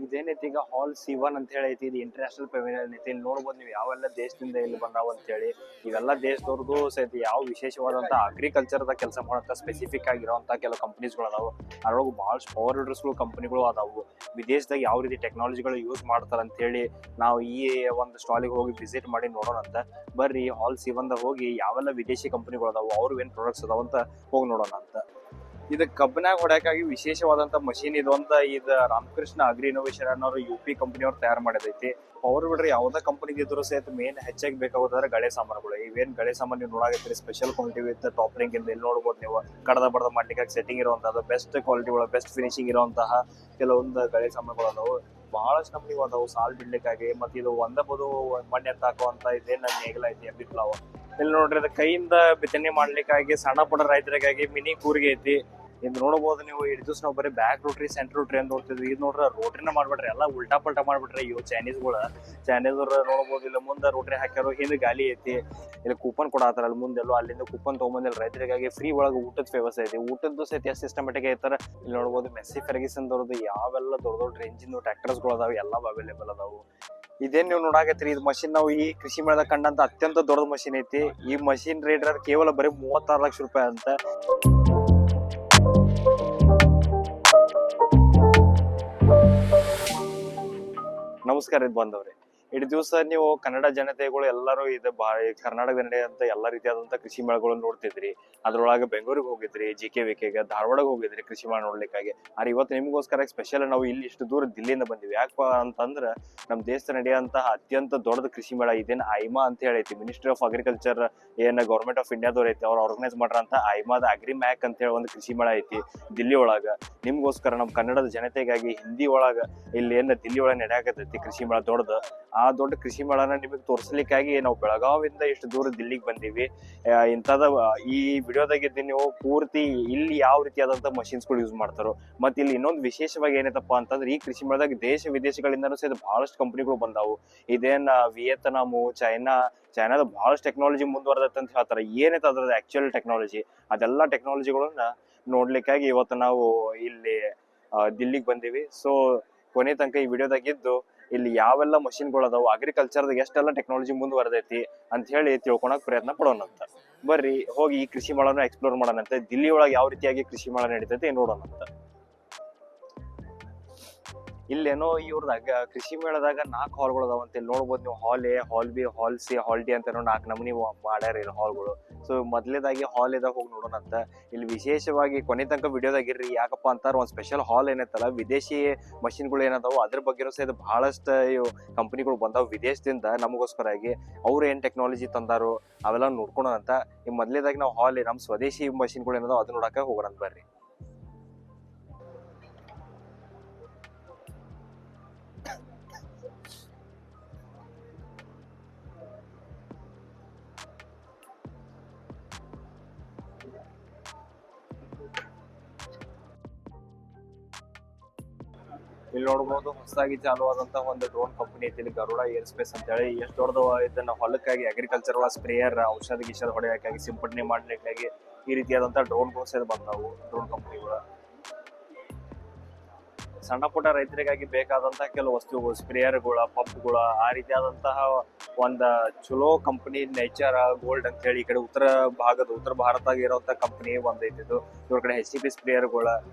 ಇದೇನೈತಿ ಈಗ ಹಾಲ್ C1 ಅಂತ ಹೇಳಿ ಐತಿ. ಇದು ಇಂಟರ್ನ್ಯಾಷನಲ್ ಪೆವಿಲಿಯನ್ ಐತಿ. ಇಲ್ಲಿ ನೋಡ್ಬೋದು ನೀವು ಯಾವೆಲ್ಲ ದೇಶದಿಂದ ಇಲ್ಲಿ ಬಂದಾವ ಅಂತ ಹೇಳಿ. ಇವೆಲ್ಲ ದೇಶದವ್ರದ್ದು ಸಹಿತ ಯಾವ ವಿಶೇಷವಾದಂತ ಅಗ್ರಿಕಲ್ಚರ್ದ ಕೆಲಸ ಮಾಡುವಂತ ಸ್ಪೆಸಿಫಿಕ್ ಆಗಿರುವಂತ ಕೆಲವು ಕಂಪನೀಸ್ಗಳು ಅದಾವು. ಅದ್ರೊಳಗೆ ಬಹಳಷ್ಟು ಪವರ್ ಹಿಡರ್ಸ್ಗಳು ಕಂಪನಿಗಳು ಅದಾವು. ವಿದೇಶದಾಗ ಯಾವ ರೀತಿ ಟೆಕ್ನಾಲಜಿಗಳು ಯೂಸ್ ಮಾಡ್ತಾರ ಅಂತ ಹೇಳಿ ನಾವು ಈ ಒಂದು ಸ್ಟಾಲಿಗೆ ಹೋಗಿ ವಿಸಿಟ್ ಮಾಡಿ ನೋಡೋಣ ಅಂತ. ಬರ್ರಿ ಹಾಲ್ C1 ದಾಗ ಹೋಗಿ ಯಾವೆಲ್ಲ ವಿದೇಶಿ ಕಂಪನಿಗಳು ಅದಾವು, ಅವ್ರು ಏನ್ ಪ್ರಾಡಕ್ಟ್ಸ್ ಅದಾವ ಅಂತ ಹೋಗಿ ನೋಡೋಣ ಅಂತ. ಇದು ಕಬ್ಬಿನಾಗ ಹೊಡ್ಯಾಕಾಗಿ ವಿಶೇಷವಾದಂತ ಮಷೀನ್ ಇದು ಅಂತ. ಇದು ರಾಮಕೃಷ್ಣ ಅಗ್ರಿ ಇನೋವೇಷನ್ ಅನ್ನೋರು UP ಕಂಪನಿಯವ್ರು ತಯಾರು ಮಾಡಿದೈತಿ. ಪವರ್ ಬಿಡ್ರಿ ಯಾವ್ದೇ ಕಂಪನಿಗೆ ಇದ್ರು ಸಹಿತ ಮೇನ್ ಹೆಚ್ಚಾಗಿ ಬೇಕಾಗೋದ್ರೆ ಗಳೆ ಸಾಮಾನುಗಳು. ಇವೇನ್ ಗಳೆ ಸಾಮಾನು ನೀವು ನೋಡಾಕತ್ತೀರಿ special quality with top ring ಇಂದ. ಇಲ್ಲಿ ನೋಡ್ಬೋದು ನೀವು ಕಡದ ಬಡದ ಮಾಡ್ಲಿಕ್ಕೆ ಸೆಟ್ಟಿಂಗ್ ಇರುವಂತದ್ದು ಬೆಸ್ಟ್ ಕ್ವಾಲಿಟಿ ಒಳಗೆ ಬೆಸ್ಟ್ ಫಿನಿಶಿಂಗ್ ಇರುವಂತಹ ಕೆಲವೊಂದು ಗಳೆ ಸಾಮಾನುಗಳು ಅದಾವು. ಬಹಳಷ್ಟು ನಮ್ಗೆ ಅದಾವು ಸಾಲ್ ಬಿಡ್ಲಿಕ್ಕಾಗಿ. ಮತ್ತೆ ಇದು ಒಂದಬಹುದು ಮಣ್ಣೆ ಎತ್ತಾಕುವಂತ ಇದೇನ್ ನೇಗಿಲ ಐತಿ ಬಿಪ್ಲವ. ಇಲ್ಲಿ ನೋಡ್ರಿ ಅದು ಕೈಯಿಂದ ಬಿತ್ತನೆ ಮಾಡ್ಲಿಕ್ಕಾಗಿ ಸಣ್ಣ ಪುಟ್ಟ ರೈತರಿಗಾಗಿ ಮಿನಿ ಕೂರ್ಗೆ ಐತಿ. ಇದು ನೋಡಬಹುದು ನೀವು. ಇಡ್ ದಿವ್ಸ ನಾವು ಬರೀ ಬ್ಯಾಕ್ ರೋಟ್ರಿ ಸೆಂಟ್ರ್ ರೋಟ್ರಿ ಅಂತ ನೋಡ್ತಿದ್ವಿ. ಇದು ನೋಡ್ರಿ ರೋಟ್ರಿನ ಮಾಡ್ಬಿಟ್ರಿ, ಎಲ್ಲ ಉಲ್ಟಾ ಪಲ್ಟಾ ಮಾಡ್ಬಿಟ್ರಿ ಇವು ಚೈನೀಸ್ಗಳು. ಚೈನೀಸ್ ನೋಡ್ಬೋದು ಇಲ್ಲ ಮುಂದೆ ರೋಟ್ರಿ ಹಾಕ್ಯಾರೋ ಹಿಂದೆ ಗಾಲಿ ಐತಿ. ಇಲ್ಲಿ ಕೂಪನ್ ಕೊಡತ್ತಾರ ಅಲ್ಲಿ ಮುಂದೆಲ್ಲೋ ಅಲ್ಲಿಂದ ಕೂಪನ್ ತಗೊಂಬಂದಿಲ್ಲ ರೈತರಿಗಾಗಿ ಫ್ರೀ ಒಳಗೆ ಊಟದ ವ್ಯವಸ್ಥೆ ಐತಿ. ಊಟದ್ದು ಸಹಿತ ಎಷ್ಟು ಸಿಸ್ಟಮೆಟಿಕ್ ಐತಾರ ಇಲ್ಲಿ ನೋಡ್ಬೋದು. ಮೆಸ್ಸಿ ಫರ್ಗಿಸನ್ ದೊಡ್ಡದು ಯಾವೆಲ್ಲ ದೊಡ್ಡ ದೊಡ್ಡ ರೇಂಜಿನ ಟ್ರ್ಯಾಕ್ಟರ್ಸ್ಗಳು ಅದಾವೆ, ಎಲ್ಲ ಅವೈಲೇಬಲ್ ಅದಾವು. ಇದೇನ್ ನೀವು ನೋಡಾಕತ್ರಿ ಇದು ಮಷಿನ್ ನಾವು ಈ ಕೃಷಿ ಮೇಳದಾಗ ಕಂಡಂತ ಅತ್ಯಂತ ದೊಡ್ಡ ಮಷಿನ್ ಐತಿ. ಈ ಮಷಿನ್ ರೇಟ್ ಕೇವಲ ಬರೀ 36 ಲಕ್ಷ ರೂಪಾಯಿ ಅಂತ. ನಮಸ್ಕಾರ ಇದು ಬಂದವ್ರಿ. ಇಡೀ ದಿವಸ ನೀವು ಕನ್ನಡ ಜನತೆಗಳು ಎಲ್ಲರೂ ಇದು ಕರ್ನಾಟಕದ ನಡೆಯುವಂತ ಎಲ್ಲಾ ರೀತಿಯಾದಂತ ಕೃಷಿ ಮೇಳಗಳು ನೋಡ್ತಿದ್ರಿ. ಅದ್ರೊಳಗೆ ಬೆಂಗಳೂರಿಗೆ ಹೋಗಿದ್ರಿ, JKVKಗೆ, ಧಾರವಾಡಗೆ ಹೋಗಿದ್ರಿ ಕೃಷಿ ಮೇಳ ನೋಡ್ಲಿಕ್ಕಾಗಿ. ಆದ್ರೆ ಇವತ್ತು ನಿಮ್ಗೋಸ್ಕರ ಸ್ಪೆಷಲ್ ನಾವು ಇಲ್ಲಿ ಇಷ್ಟು ದೂರ ದಿಲ್ಲಿಯಿಂದ ಬಂದಿವಿ. ಯಾಕಪ್ಪ ಅಂತಂದ್ರ ನಮ್ ದೇಶದ ನಡೆಯುವಂತಹ ಅತ್ಯಂತ ದೊಡ್ಡದ ಕೃಷಿ ಮೇಳ ಇದೇನ್ ಐಮಾ ಅಂತ ಹೇಳೈತಿ. ಮಿನಿಸ್ಟ್ರಿ ಆಫ್ ಅಗ್ರಿಕಲ್ಚರ್ ಏನ್ ಗೌರ್ಮೆಂಟ್ ಆಫ್ ಇಂಡಿಯಾದವ್ರು ಐತಿ, ಅವ್ರು ಆರ್ಗನೈಸ್ ಮಾಡ್ರಂತ ಐಮಾದ ಅಗ್ರಿ ಮ್ಯಾಕ್ ಅಂತ ಹೇಳಿ ಒಂದು ಕೃಷಿ ಮೇಳ ಐತಿ ದಿಲ್ಲಿ ಒಳಗ. ನಿಮ್ಗೋಸ್ಕರ ನಮ್ ಕನ್ನಡದ ಜನತೆಗಾಗಿ ಹಿಂದಿ ಒಳಗ ಇಲ್ಲಿ ಏನ್ ದಿಲ್ಲಿ ಒಳಗ ನಡೆಯಾಕತೈತಿ ಕೃಷಿ ಮೇಳ ದೊಡ್ಡದು. ಆ ದೊಡ್ಡ ಕೃಷಿ ಮೇಳನ ನಿಮಗೆ ತೋರಿಸ್ಲಿಕ್ಕಾಗಿ ನಾವು ಬೆಳಗಾವಿಯಿಂದ ಇಷ್ಟು ದೂರ ದಿಲ್ಲಿಗೆ ಬಂದೀವಿ. ಇಂಥದ ಈ ವಿಡಿಯೋದಾಗಿದ್ದು ನೀವು ಪೂರ್ತಿ ಇಲ್ಲಿ ಯಾವ ರೀತಿಯಾದಂತ ಮಷಿನ್ಸ್ಗಳು ಯೂಸ್ ಮಾಡ್ತಾರೋ. ಮತ್ತೆ ಇಲ್ಲಿ ಇನ್ನೊಂದು ವಿಶೇಷವಾಗಿ ಏನೈತಪ್ಪ ಅಂತಂದ್ರೆ ಈ ಕೃಷಿ ಮೇಳದಾಗ ದೇಶ ವಿದೇಶಗಳಿಂದನೂ ಸಹಿತ ಬಹಳಷ್ಟು ಕಂಪನಿಗಳು ಬಂದಾವು. ಇದೇನ್ ವಿಯೆಟ್ನಾಮು, ಚೈನಾದ ಬಹಳಷ್ಟು ಟೆಕ್ನಾಲಜಿ ಮುಂದುವರೆದೈತೆ ಅಂತ ಹೇಳ್ತಾರೆ. ಏನೈತೆ ಅದ್ರದ್ದು ಆಕ್ಚುಯಲ್ ಟೆಕ್ನಾಲಜಿ, ಅದೆಲ್ಲ ಟೆಕ್ನಾಲಜಿಗಳನ್ನ ನೋಡ್ಲಿಕ್ಕಾಗಿ ಇವತ್ತು ನಾವು ಇಲ್ಲಿ ದಿಲ್ಲಿಗೆ ಬಂದೀವಿ. ಸೊ ಕೊನೆ ತನಕ ಈ ವಿಡಿಯೋದಾಗಿದ್ದು ಇಲ್ಲಿ ಯಾವೆಲ್ಲ ಮಷಿನ್ಗಳು ಅದಾವು, ಅಗ್ರಿಕಲ್ಚರ್ದಾಗ ಎಷ್ಟೆಲ್ಲ ಟೆಕ್ನಾಲಜಿ ಮುಂದುವರೆದೈತಿ ಅಂತ ಹೇಳಿ ತಿಳ್ಕೊಳಕ್ ಪ್ರಯತ್ನ ಪಡೋಣ ಅಂತ. ಬರ್ರಿ ಹೋಗಿ ಈ ಕೃಷಿ ಮೇಳನ ಎಕ್ಸ್ಪ್ಲೋರ್ ಮಾಡೋಣಂತೆ. ದಿಲ್ಲಿ ಒಳಗೆ ಯಾವ ರೀತಿಯಾಗಿ ಕೃಷಿ ಮೇಳ ನಡೀತೈತಿ ನೋಡೋಣ ಅಂತ. ಇಲ್ಲೇನೋ ಇವ್ರದಾಗ ಕೃಷಿ ಮೇಳದಾಗ 4 ಹಾಲ್ಗಳು ಅದಾವ ಅಂತ ಇಲ್ಲಿ ನೋಡ್ಬೋದು ನೀವು. ಹಾಲ್ A, hall B, hall C, hall D ಅಂತ 4 ನಮೂನಿ ಮಾಡ್ಯಾರ ಇಲ್ಲಿ ಹಾಲ್ಗಳು. ಸೊ ಮೊದಲೇದಾಗಿ ಹಾಲ್ ಇದಾಗ ಹೋಗಿ ನೋಡೋಣ ಅಂತ. ಇಲ್ಲಿ ವಿಶೇಷವಾಗಿ ಕೊನೆ ತನಕ ವಿಡಿಯೋದಾಗಿರ್ರಿ. ಯಾಕಪ್ಪ ಅಂತಾರ ಒಂದ್ ಸ್ಪೆಷಲ್ ಹಾಲ್ ಏನೈತಲ್ಲ, ವಿದೇಶಿ ಮಷಿನ್ಗಳು ಏನದಾವು ಅದ್ರ ಬಗ್ಗೆ ಸಹಿತ ಬಹಳಷ್ಟು ಕಂಪನಿಗಳು ಬಂದಾವ್ ವಿದೇಶದಿಂದ ನಮಗೋಸ್ಕರಾಗಿ. ಅವ್ರು ಏನ್ ಟೆಕ್ನಾಲಜಿ ತಂದಾರು ಅವೆಲ್ಲ ನೋಡ್ಕೊಳೋಣ ಅಂತ. ಈ ಮೊದಲೇದಾಗಿ ನಾವು ಹಾಲ್ ನಮ್ ಸ್ವದೇಶಿ ಮಷಿನ್ಗಳು ಏನದಾವ ಅದನ್ನ ನೋಡಕ ಹೋಗೋಣ ಅಂತ ಬರ್ರಿ. ಇಲ್ಲಿ ನೋಡ್ಬೋದು ಹೊಸದಾಗಿ ಚಾಲು ಆದಂತ ಒಂದು ಡ್ರೋನ್ ಕಂಪನಿ ಐತಿ ಇಲ್ಲಿ, ಗರುಡ ಏರ್ ಸ್ಪೇಸ್ ಅಂತ ಹೇಳಿ. ಎಷ್ಟು ದೊಡ್ಡದು ಇದನ್ನ ಹೊಲಕ್ಕಾಗಿ ಅಗ್ರಿಕಲ್ಚರ್ ಸ್ಪ್ರೇಯರ್ ಔಷಧಿ ಗಿಷಧ ಹೊಡೆಯಕ್ಕಾಗಿ ಸಿಂಪಡಣೆ ಮಾಡ್ಲಿಕ್ಕಾಗಿ ಈ ರೀತಿಯಾದಂತ ಡ್ರೋನ್ಗಳು ಸೇರಿ ಬಂದಾವು. ಡ್ರೋನ್ ಕಂಪನಿಗಳು ಸಣ್ಣ ಪುಟ್ಟ ರೈತರಿಗಾಗಿ ಬೇಕಾದಂತ ಕೆಲವು ವಸ್ತುಗಳು, ಸ್ಪ್ರೇಯರ್ಗಳ, ಪಂಪ್ಗಳ, ಆ ರೀತಿಯಾದಂತಹ ಒಂದ ಚಲೋ ಕಂಪನಿ ನೇಚರ್ ಗೋಲ್ಡ್ ಅಂತ ಹೇಳಿ ಈ ಕಡೆ ಉತ್ತರ ಭಾರತದಾಗ ಇರುವಂತ ಕಂಪನಿ ಒಂದೈತಿದ್ದು. ಇವ್ರ ಕಡೆ HCP ಸ್ಪ್ರೇಯರ್ಗಳ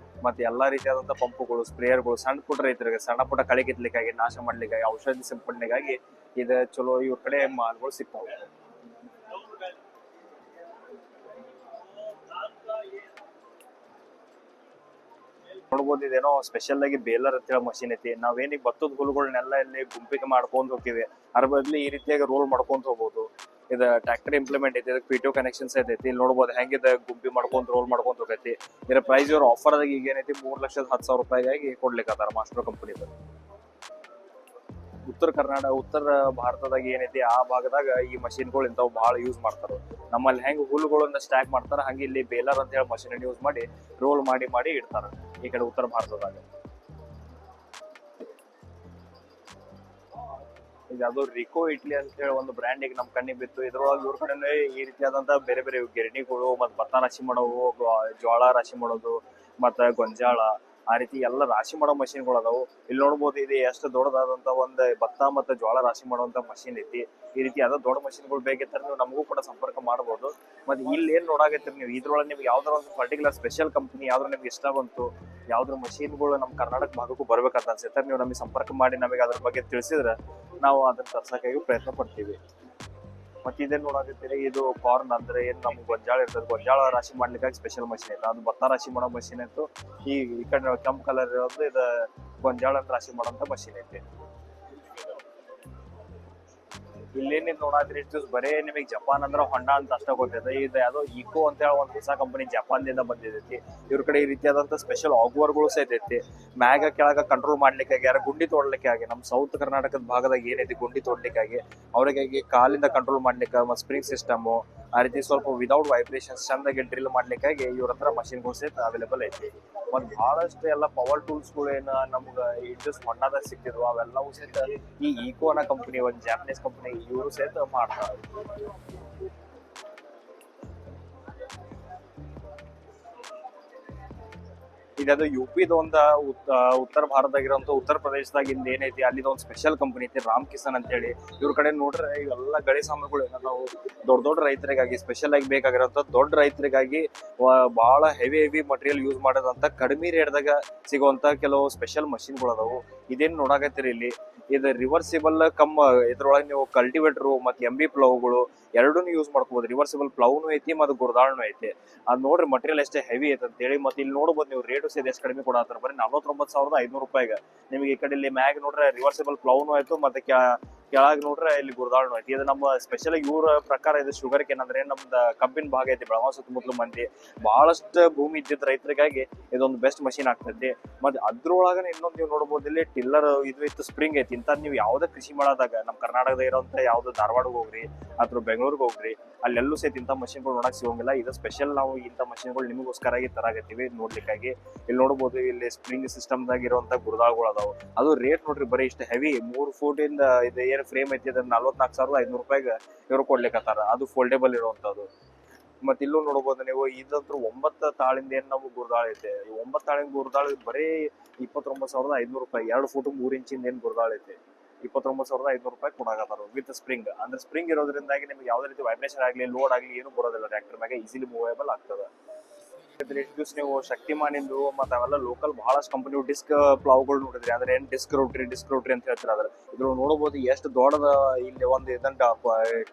ಮತ್ತೆ ಎಲ್ಲಾ ರೀತಿಯಾದಂತ ಪಂಪ್ಗಳು, ಸ್ಪ್ರೇಯರ್ಗಳು ಸಣ್ಣ ಪುಟ್ಟ ರೈತರಿಗೆ ಸಣ್ಣ ಪುಟ್ಟ ಕಳೆ ಕಿತ್ಲಿಕ್ಕಾಗಿ, ನಾಶ ಮಾಡ್ಲಿಕ್ಕಾಗಿ, ಔಷಧಿ ಸಿಂಪಡಣೆಗಾಗಿ ಇದು ಚಲೋ ಇವ್ರ ಕಡೆ ಮಾಲ್ಗಳು ಸಿಗ್ತಾವೆ. ನೋಡ್ಬೋದು ಇದೇನೋ ಸ್ಪೆಷಲ್ ಆಗಿ ಬೇಲರ್ ಅಂತ ಹೇಳಿ ಮಷಿನ್ ಐತಿ. ನಾವೇನೀಗ ಭತ್ತದ ಹುಲ್ಲುಗಳನ್ನೆಲ್ಲ ಇಲ್ಲಿ ಗುಂಪಿಗೆ ಮಾಡ್ಕೊಂಡ್ ಹೋಗ್ತೀವಿ, ಅದ್ರ ಬದ್ಲಿ ಈ ರೀತಿಯಾಗಿ ರೋಲ್ ಮಾಡ್ಕೊಂತ ಹೋಗ್ಬೋದು. ಇದು ಟ್ರ್ಯಾಕ್ಟರ್ ಇಂಪ್ಲಿಮೆಂಟ್ ಐತಿ, ಇದಕ್ಕೆ PTO ಕನೆಕ್ಷನ್ಸ್ ಐತಿ. ಇಲ್ಲಿ ನೋಡ್ಬೋದು ಹೆಂಗಿದೆ ಗುಂಪಿ ಮಾಡ್ಕೊಂತ ರೋಲ್ ಮಾಡ್ಕೊಂತ ಹೋಗೈತಿ. ಇದರ ಪ್ರೈಸ್ ಇವ್ರ ಆಫರ್ ಆದಾಗ ಈಗ ಏನೈತಿ 3,10,000 ರೂಪಾಯಿಗಾಗಿ ಕೊಡ್ಲಿಕ್ಕತ್ತಾರ ಮಾಸ್ಟರ್ ಕಂಪನಿದು. ಉತ್ತರ ಭಾರತದಾಗ ಏನೈತಿ ಆ ಭಾಗದಾಗ ಈ ಮಷಿನ್ಗಳು ಇಂಥವು ಬಹಳ ಯೂಸ್ ಮಾಡ್ತಾರ. ನಮ್ಮಲ್ಲಿ ಹೆಂಗ್ ಹುಲ್ಲುಗಳನ್ನ ಸ್ಟ್ಯಾಕ್ ಮಾಡ್ತಾರ ಹಂಗೆ ಇಲ್ಲಿ ಬೇಲರ್ ಅಂತ ಹೇಳಿ ಮಷಿನ್ ಯೂಸ್ ಮಾಡಿ ರೋಲ್ ಮಾಡಿ ಇಡ್ತಾರ ಈ ಕಡೆ ಉತ್ತರ ಭಾರತದಾಗ. ಈಗ ಅದು ರಿಕೋ ಇಡ್ಲಿ ಅಂತ ಹೇಳಿ ಒಂದು ಬ್ರ್ಯಾಂಡ್ ಈಗ ನಮ್ ಕಣ್ಣಿಗೆ ಬಿತ್ತು. ಇದ್ರೊಳಗೆ ಇವ್ರ ಕಡೆ ಈ ರೀತಿಯಾದಂತ ಬೇರೆ ಬೇರೆ ಗಿರಣಿಗಳು, ಮತ್ ಭತ್ತ ರಾಶಿ ಮಾಡೋವು, ಜೋಳ ರಾಶಿ ಮಾಡೋದು, ಮತ್ತ ಗೊಂಜಾಳ, ಆ ರೀತಿ ಎಲ್ಲ ರಾಶಿ ಮಾಡೋ ಮಷಿನ್ಗಳು ಅದಾವು. ಇಲ್ಲಿ ನೋಡ್ಬೋದು ಇದು ಎಷ್ಟು ದೊಡ್ಡದಾದಂತ ಒಂದು ಭತ್ತ ಮತ್ತು ಜೋಳ ರಾಶಿ ಮಾಡುವಂತ ಮಷಿನ್ ಐತಿ. ಈ ರೀತಿ ಯಾವ್ದೋ ದೊಡ್ಡ ಮಷಿನ್ಗಳು ಬೇಕಿರ್ತಾರೆ ನೀವು ನಮಗೂ ಕೂಡ ಸಂಪರ್ಕ ಮಾಡಬಹುದು. ಮತ್ತೆ ಇಲ್ಲಿ ಏನ್ ನೋಡಾಕತ್ತೀರಿ ನೀವು, ಇದ್ರೊಳಗೆ ನಿಮ್ಗೆ ಯಾವ್ದಾರ ಒಂದು ಪರ್ಟಿಕ್ಯುಲರ್ ಸ್ಪೆಷಲ್ ಕಂಪನಿ ಯಾವ್ದ್ರ ನಿಮ್ಗೆ ಇಷ್ಟ ಬಂತು, ಯಾವ್ದ್ರ ಮಷಿನ್ಗಳು ನಮ್ಮ ಕರ್ನಾಟಕ ಭಾಗಕ್ಕೂ ಬರ್ಬೇಕಂತ ಅನ್ಸುತ್ತೆ, ನೀವು ನಮಗೆ ಸಂಪರ್ಕ ಮಾಡಿ ನಮಗೆ ಅದ್ರ ಬಗ್ಗೆ ತಿಳಿಸಿದ್ರೆ ನಾವು ಅದನ್ನ ತರ್ಸಕ್ಕಾಗಿ ಪ್ರಯತ್ನ ಪಡ್ತೀವಿ. ಮತ್ತೆ ಇದೇನ್ ನೋಡಾಕತ್ತೀರಿ, ಇದು ಕಾರ್ನ್ ಅಂದ್ರೆ ಏನ್ ನಮ್ಗೆ ಗೊಂಜಾಳ ಇರ್ತದೆ, ಗೊಂಜಾಳ ರಾಶಿ ಮಾಡ್ಲಿಕ್ಕಾಗಿ ಸ್ಪೆಷಲ್ ಮಷಿನ್ ಐತೆ. ಅದು ಭತ್ತ ರಾಶಿ ಮಾಡೋ ಮಷಿನ್ ಇತ್ತು. ಈ ಕಡೆ ಕೆಂಪು ಕಲರ್ ಇರೋದು ಇದು ಗೊಂಜಾಳ ರಾಶಿ ಮಾಡೋಂತ ಮಷಿನ್ ಐತಿ. ಇಲ್ಲೇನಿದ್ ನೋಡಾದ್ರಿ ಬರೇ ನಿಮಗೆ ಜಪಾನ್ ಅಂದ್ರ ಹೊಂಡಾ ಅಂತ ಅಷ್ಟ ಗೊತ್ತೈತೆ. ಇದು ಯಾವ್ದೋ ಇಕೋ ಅಂತ ಹೇಳಿ ಒಂದು ಹೊಸ ಕಂಪನಿ ಜಪಾನ್ದಿಂದ ಬಂದಿದೈತಿ. ಇವ್ರ ಕಡೆ ಈ ರೀತಿಯಾದಂತ ಸ್ಪೆಷಲ್ ಆಗುವರ್ಗಳು ಸಹಿತ ಐತಿ. ಮ್ಯಾಗ ಕೆಳಗ ಕಂಟ್ರೋಲ್ ಮಾಡ್ಲಿಕ್ಕಾಗಿ, ಯಾರ ಗುಂಡಿ ತೋಡ್ಲಿಕ್ಕೆ ಆಗಿ, ನಮ್ ಸೌತ್ ಕರ್ನಾಟಕದ ಭಾಗದಾಗ ಏನೈತಿ ಗುಂಡಿ ತೋಡ್ಲಿಕ್ಕಾಗಿ ಅವ್ರಿಗಾಗಿ ಕಾಲಿಂದ ಕಂಟ್ರೋಲ್ ಮಾಡ್ಲಿಕ್ಕೆ ಮತ್ತೆ ಸ್ಪ್ರಿಂಗ್ ಸಿಸ್ಟಮ್ ಆ ರೀತಿ ಸ್ವಲ್ಪ ವಿದೌಟ್ ವೈಬ್ರೇಷನ್ಸ್ ಚಂದಾಗಿ ಡ್ರಿಲ್ ಮಾಡ್ಲಿಕ್ಕಾಗಿ ಇವ್ರ ಹತ್ರ ಮಷಿನ್ಗಳು ಸಹಿತ ಅವೈಲೇಬಲ್ ಐತಿ. ಮತ್ ಬಹಳಷ್ಟು ಎಲ್ಲ ಪವರ್ ಟೂಲ್ಸ್ಗಳು ಏನ ನಮ್ಗ ಇಂಡಸ್ ಹೊಂಡಾದಾಗ ಸಿಕ್ತಿದ್ವು ಅವೆಲ್ಲವೂ ಸಹಿತ ಈ ಈಕೋ ಅನ್ನೋ ಕಂಪನಿ, ಒಂದು ಜಾಪನೀಸ್ ಕಂಪನಿ, ಇವರು ಸಹಿತ ಮಾಡ್ತಾರೆ. ಇದದು ಯುಪಿದ ಒಂದ ಉತ್ತರ ಭಾರತದಾಗಿರೋಂಥ ಉತ್ತರ ಪ್ರದೇಶದಾಗಿಂದ ಏನೈತಿ ಅಲ್ಲಿದ ಒಂದು ಸ್ಪೆಷಲ್ ಕಂಪನಿ ಐತಿ ರಾಮ್ ಕಿಸಾನ್ ಅಂತ ಹೇಳಿ. ಇವ್ರ ಕಡೆ ನೋಡ್ರೆ ಇವೆಲ್ಲ ಗಳಿ ಸಾಮಾನುಗಳು ನಾವು ದೊಡ್ಡ ದೊಡ್ಡ ರೈತರಿಗಾಗಿ ಸ್ಪೆಷಲ್ ಆಗಿ ಬೇಕಾಗಿರೋಂಥ ದೊಡ್ಡ ರೈತರಿಗಾಗಿ ಬಹಳ ಹೆವಿ ಮಟೀರಿಯಲ್ ಯೂಸ್ ಮಾಡೋದಂತ ಕಡಿಮೆ ರೇಟ್ದಾಗ ಸಿಗುವಂತ ಕೆಲವು ಸ್ಪೆಷಲ್ ಮಷಿನ್ಗಳು ಅದಾವು. ಇದೇನ್ ನೋಡಾಕತ್ತೀರಿ ಇಲ್ಲಿ, ಇದು ರಿವರ್ಸಿಬಲ್ ಇದ್ರೊಳಗೆ ನೀವು ಕಲ್ಟಿವೇಟರ್ ಮತ್ತೆ MB ಪ್ಲವ್ಗಳು ಎರಡೂ ಯೂಸ್ ಮಾಡ್ಕೋಬಹುದು. ರಿವರ್ಸಿಬಲ್ ಪ್ಲವ್ನು ಐತಿ ಮತ್ತು ಗುರ್ದಾಳ್ನು ಐತಿ. ಅದ್ ನೋಡ್ರಿ ಮಟೀರಿಯಲ್ ಎಷ್ಟೇ ಹೆವಿ ಐತೆ ಅಂತ ಹೇಳಿ. ಮತ್ತೆ ಇಲ್ಲಿ ನೋಡ್ಬೋದು ನೀವು ರೇಟು ಸೇರಿ ಎಷ್ಟು ಕಡಿಮೆ ಕೊಡತ್ತಾರ, ಬರೀ 49,500 ರೂಪಾಯಿಗೆ ನಿಮಗೆ. ಈ ಕಡೆ ಇಲ್ಲಿ ಮ್ಯಾಗ್ ನೋಡ್ರೆ ರಿವರ್ಸಿಬಲ್ ಪ್ಲವ್ನು ಆಯ್ತು, ಮತ್ತೆ ಕೆಳಗ್ ನೋಡ್ರೆ ಇಲ್ಲಿ ಗುರ್ದಾಳ್ನು ಐತಿ. ಇದು ನಮ್ಮ ಸ್ಪೆಷಲ್ ಇವ್ರ ಪ್ರಕಾರ ಇದು ಶುಗರ್ ಕೇನ್ ಅಂದ್ರೆ ನಮ್ದು ಕಬ್ಬಿನ ಭಾಗ ಐತಿ. ಬೆಳಗಾವಿ ಸುತ್ತಮುತ್ತಲು ಮಂದಿ ಬಹಳಷ್ಟು ಭೂಮಿ ಇದ್ದಿದ್ದ ರೈತರಿಗಾಗಿ ಇದೊಂದು ಬೆಸ್ಟ್ ಮಷಿನ್ ಆಗ್ತೈತಿ. ಮತ್ತೆ ಅದ್ರೊಳಗನೆ ಇನ್ನೊಂದು ನೀವು ನೋಡ್ಬೋದು, ಇಲ್ಲಿ ಟಿಲ್ಲರ್ ಇದು ಇತ್ತು, ಸ್ಪ್ರಿಂಗ್ ಐತಿ. ಇಂತ ನೀವು ಯಾವ್ದೇ ಕೃಷಿ ಮಾಡೋದಾಗ ನಮ್ಮ ಕರ್ನಾಟಕದ ಇರೋಂಥ ಯಾವ್ದು ಧಾರವಾಡಕ್ಕೆ ಹೋಗ್ರಿ ಅಥವಾ ಬೆಂಗಳೂರಿಗೆ ಹೋಗ್ರಿ, ಅಲ್ಲೆಲ್ಲೂ ಸಹಿತ ಇಂಥ ಮಷಿನ್ಗಳು ನೋಡಕ್ ಸಿಗೋಂಗಿಲ್ಲ. ಇದು ಸ್ಪೆಷಲ್ ನಾವು ಇಂಥ ಮಷಿನ್ಗಳು ನಿಮಗೋಸ್ಕರಾಗಿ ತರಾಗತ್ತೀವಿ ನೋಡ್ಲಿಕ್ಕಾಗಿ. ಇಲ್ಲಿ ನೋಡ್ಬೋದು ಇಲ್ಲಿ ಸ್ಪ್ರಿಂಗ್ ಸಿಸ್ಟಮ್ದಾಗ ಇರುವಂತ ಗುರ್ದಾಳ್ಗಳು ಅದಾವು. ಅದು ರೇಟ್ ನೋಡ್ರಿ ಬರೀ ಇಷ್ಟು ಹೆವಿ 3 ಫೂಟ್ ಇಂದ ಇದು ಏನ್ ಫ್ರೇಮ್ ಐತಿ ಅದನ್ನ 44,500 ರೂಪಾಯಿಗೆ ಇವ್ರು ಕೊಡ್ಲಿಕ್ಕತ್ತಾರ. ಅದು ಫೋಲ್ಡೇಬಲ್ ಇರುವಂತದ್ದು. ಮತ್ತೆ ಇಲ್ಲೂ ನೋಡ್ಬೋದು ನೀವು, ಇದಂತೂ 9 ತಾಳಿಂದ ಏನ್ ನಾವು ಗುರ್ದಾಳ ಐತೆ. ಈ 9 ತಾಳಿನ ಗುರ್ದಾಳ ಬರೀ 29,500 ರೂಪಾಯಿ. 2 ಫೂಟ್ 3 ಇಂಚಿಂದ ಏನ್ ಗುರ್ದಾಳ ಐತೆ 29,500 ರೂಪಾಯಿ ಕೊಡಾಕತ್ತಾರ ವಿತ್ ಸ್ಪ್ರಿಂಗ್. ಅಂದ್ರೆ ಸ್ಪ್ರಿಂಗ್ ಇರೋದ್ರಿಂದಾಗಿ ನಿಮ್ಗೆ ಯಾವ್ದೇ ರೀತಿ ವೈಬ್ರೇಷನ್ ಆಗ್ಲಿ ಲೋಡ್ ಆಗ್ಲಿ ಏನು ಬರೋದಿಲ್ಲ. ಟ್ರ್ಯಾಕ್ಟರ್ ಮ್ಯಾಗ ಈಸಿಲಿ ಮೂವೇಬಲ್ ಆಗ್ತದೆ. ನೀವು ಶಕ್ತಿಮಾನಿಂದು ಮತ್ತೆ ಅವೆಲ್ಲ ಲೋಕಲ್ ಬಹಳಷ್ಟು ಕಂಪನಿ ಡಿಸ್ಕ್ ಪ್ಲವ್ಗಳು ನೋಡಿದ್ರಿ. ಅಂದ್ರೆ ಏನ್ ಡಿಸ್ಕ್ ರೋಟ್ರಿ ಅಂತ ಹೇಳ್ತಾರೆ. ಅದ್ರ ಇದ್ರ ನೋಡಬಹುದು ಎಷ್ಟು ದೊಡ್ಡದ. ಇಲ್ಲಿ ಒಂದು ಇದನ್ನ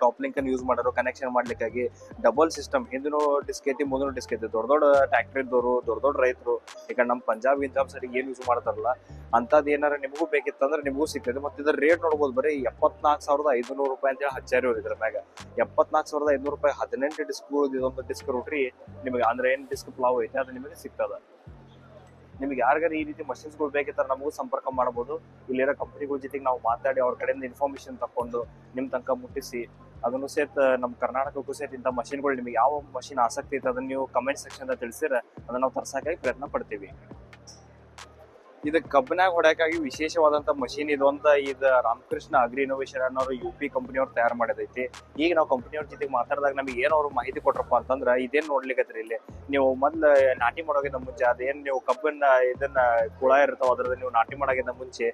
ಟಾಪ್ ಲಿಂಕ್ ಅನ್ನು ಯೂಸ್ ಮಾಡೋರು ಕನೆಕ್ಷನ್ ಮಾಡ್ಲಿಕ್ಕಾಗಿ. ಡಬಲ್ ಸಿಸ್ಟಮ್, ಹಿಂದಿನೂ ಡಿಸ್ಕ್ ಐತಿ ಮುಂದಿನೂ ಡಿಸ್ಕ್ ಐತಿ. ದೊಡ್ಡ ಟ್ರ್ಯಾಕ್ಟರ್ ಇದ್ದವರು, ದೊಡ್ಡ ರೈತರು ಈಗ ನಮ್ಮ ಪಂಜಾಬ್ ಸೈಡ್ ಏನ್ ಯೂಸ್ ಮಾಡ್ತಾರಲ್ಲ ಅಂತದ್ ಏನಾರ ನಿಮಗೂ ಬೇಕಿತ್ತಂದ್ರೆ ನಿಮಗೂ ಸಿಗ್ತದೆ. ಮತ್ತೆ ಇದ್ರ ರೇಟ್ ನೋಡ್ಬೋದು ಬರೀ 74,500 ರೂಪಾಯಿ ಅಂತ ಹೇಳಿ ಹಚ್ಚಾರಿ ಇದ್ರ ಮ್ಯಾಗ. 74,500 ರೂಪಾಯಿ 18 ಡಿಸ್ಕ್ ಇದೊಂದು ಡಿಸ್ಕ್ ರೋಟ್ರಿ ನಿಮಗೆ. ಅಂದ್ರೆ ಏನ್ ಡಿಸ್ಕ್ ಪ್ಲಾವ್ ಐತೆ ಅದು ನಿಮಗೆ ಸಿಗ್ತದ. ನಿಮ್ಗೆ ಯಾರಿಗಾರ ಈ ರೀತಿ ಮಷಿನ್ಸ್ಗಳು ಬೇಕಿತ್ತಾರೆ ನಮಗೂ ಸಂಪರ್ಕ ಮಾಡಬಹುದು. ಇಲ್ಲಿರೋ ಕಂಪನಿಗಳ ಜೊತೆಗೆ ನಾವು ಮಾತಾಡಿ ಅವ್ರ ಕಡೆಯಿಂದ ಇನ್ಫಾರ್ಮೇಶನ್ ತಕೊಂಡು ನಿಮ್ ತನಕ ಮುಟ್ಟಿಸಿ ಅದನ್ನು ಸಹಿತ ನಮ್ಮ ಕರ್ನಾಟಕಕ್ಕೂ ಸಹಿತ ಇಂಥ ಮಷಿನ್ಗಳು ನಿಮ್ಗೆ ಯಾವ ಮಷಿನ್ ಆಸಕ್ತಿ ಐತೆ ಅದನ್ನ ನೀವು ಕಮೆಂಟ್ ಸೆಕ್ಷನ್ ತಿಳಿಸಿದ್ರೆ ಅದನ್ನ ನಾವು ತರ್ಸಕ್ಕಾಗಿ ಪ್ರಯತ್ನ ಪಡ್ತೀವಿ. ಇದು ಕಬ್ಬಿನಾಗ ಹೊಡ್ಯಾಕಾಗಿ ವಿಶೇಷವಾದಂತ ಮಷಿನ್ ಇದು ಅಂತ. ಇದು ರಾಮಕೃಷ್ಣ ಅಗ್ರಿ ಇನೋವೇಷನ್ ಅನ್ನೋರು UP ಕಂಪನಿಯವ್ರು ತಯಾರು ಮಾಡಿದೈತಿ. ಈಗ ನಾವು ಕಂಪನಿಯವ್ರ ಜೊತೆಗೆ ಮಾತಾಡಿದಾಗ ನಮಗೆ ಏನವ್ರು ಮಾಹಿತಿ ಕೊಟ್ರಪ್ಪ ಅಂತಂದ್ರ ಇದೇನ್ ನೋಡ್ಲಿಕ್ಕತ್ರಿ ಇಲ್ಲಿ ನೀವು ಮೊದ್ಲು ನಾಟಿ ಮಾಡೋಗಿಂತ ಮುಂಚೆ ಅದೇನ್ ನೀವು ಕಬ್ಬನ್ನ ಇದನ್ನ ಕುಳ ಇರ್ತಾವ ಅದ್ರದ್ದು ನೀವು ನಾಟಿ ಮಾಡೋಗಿಂತ ಮುಂಚೆ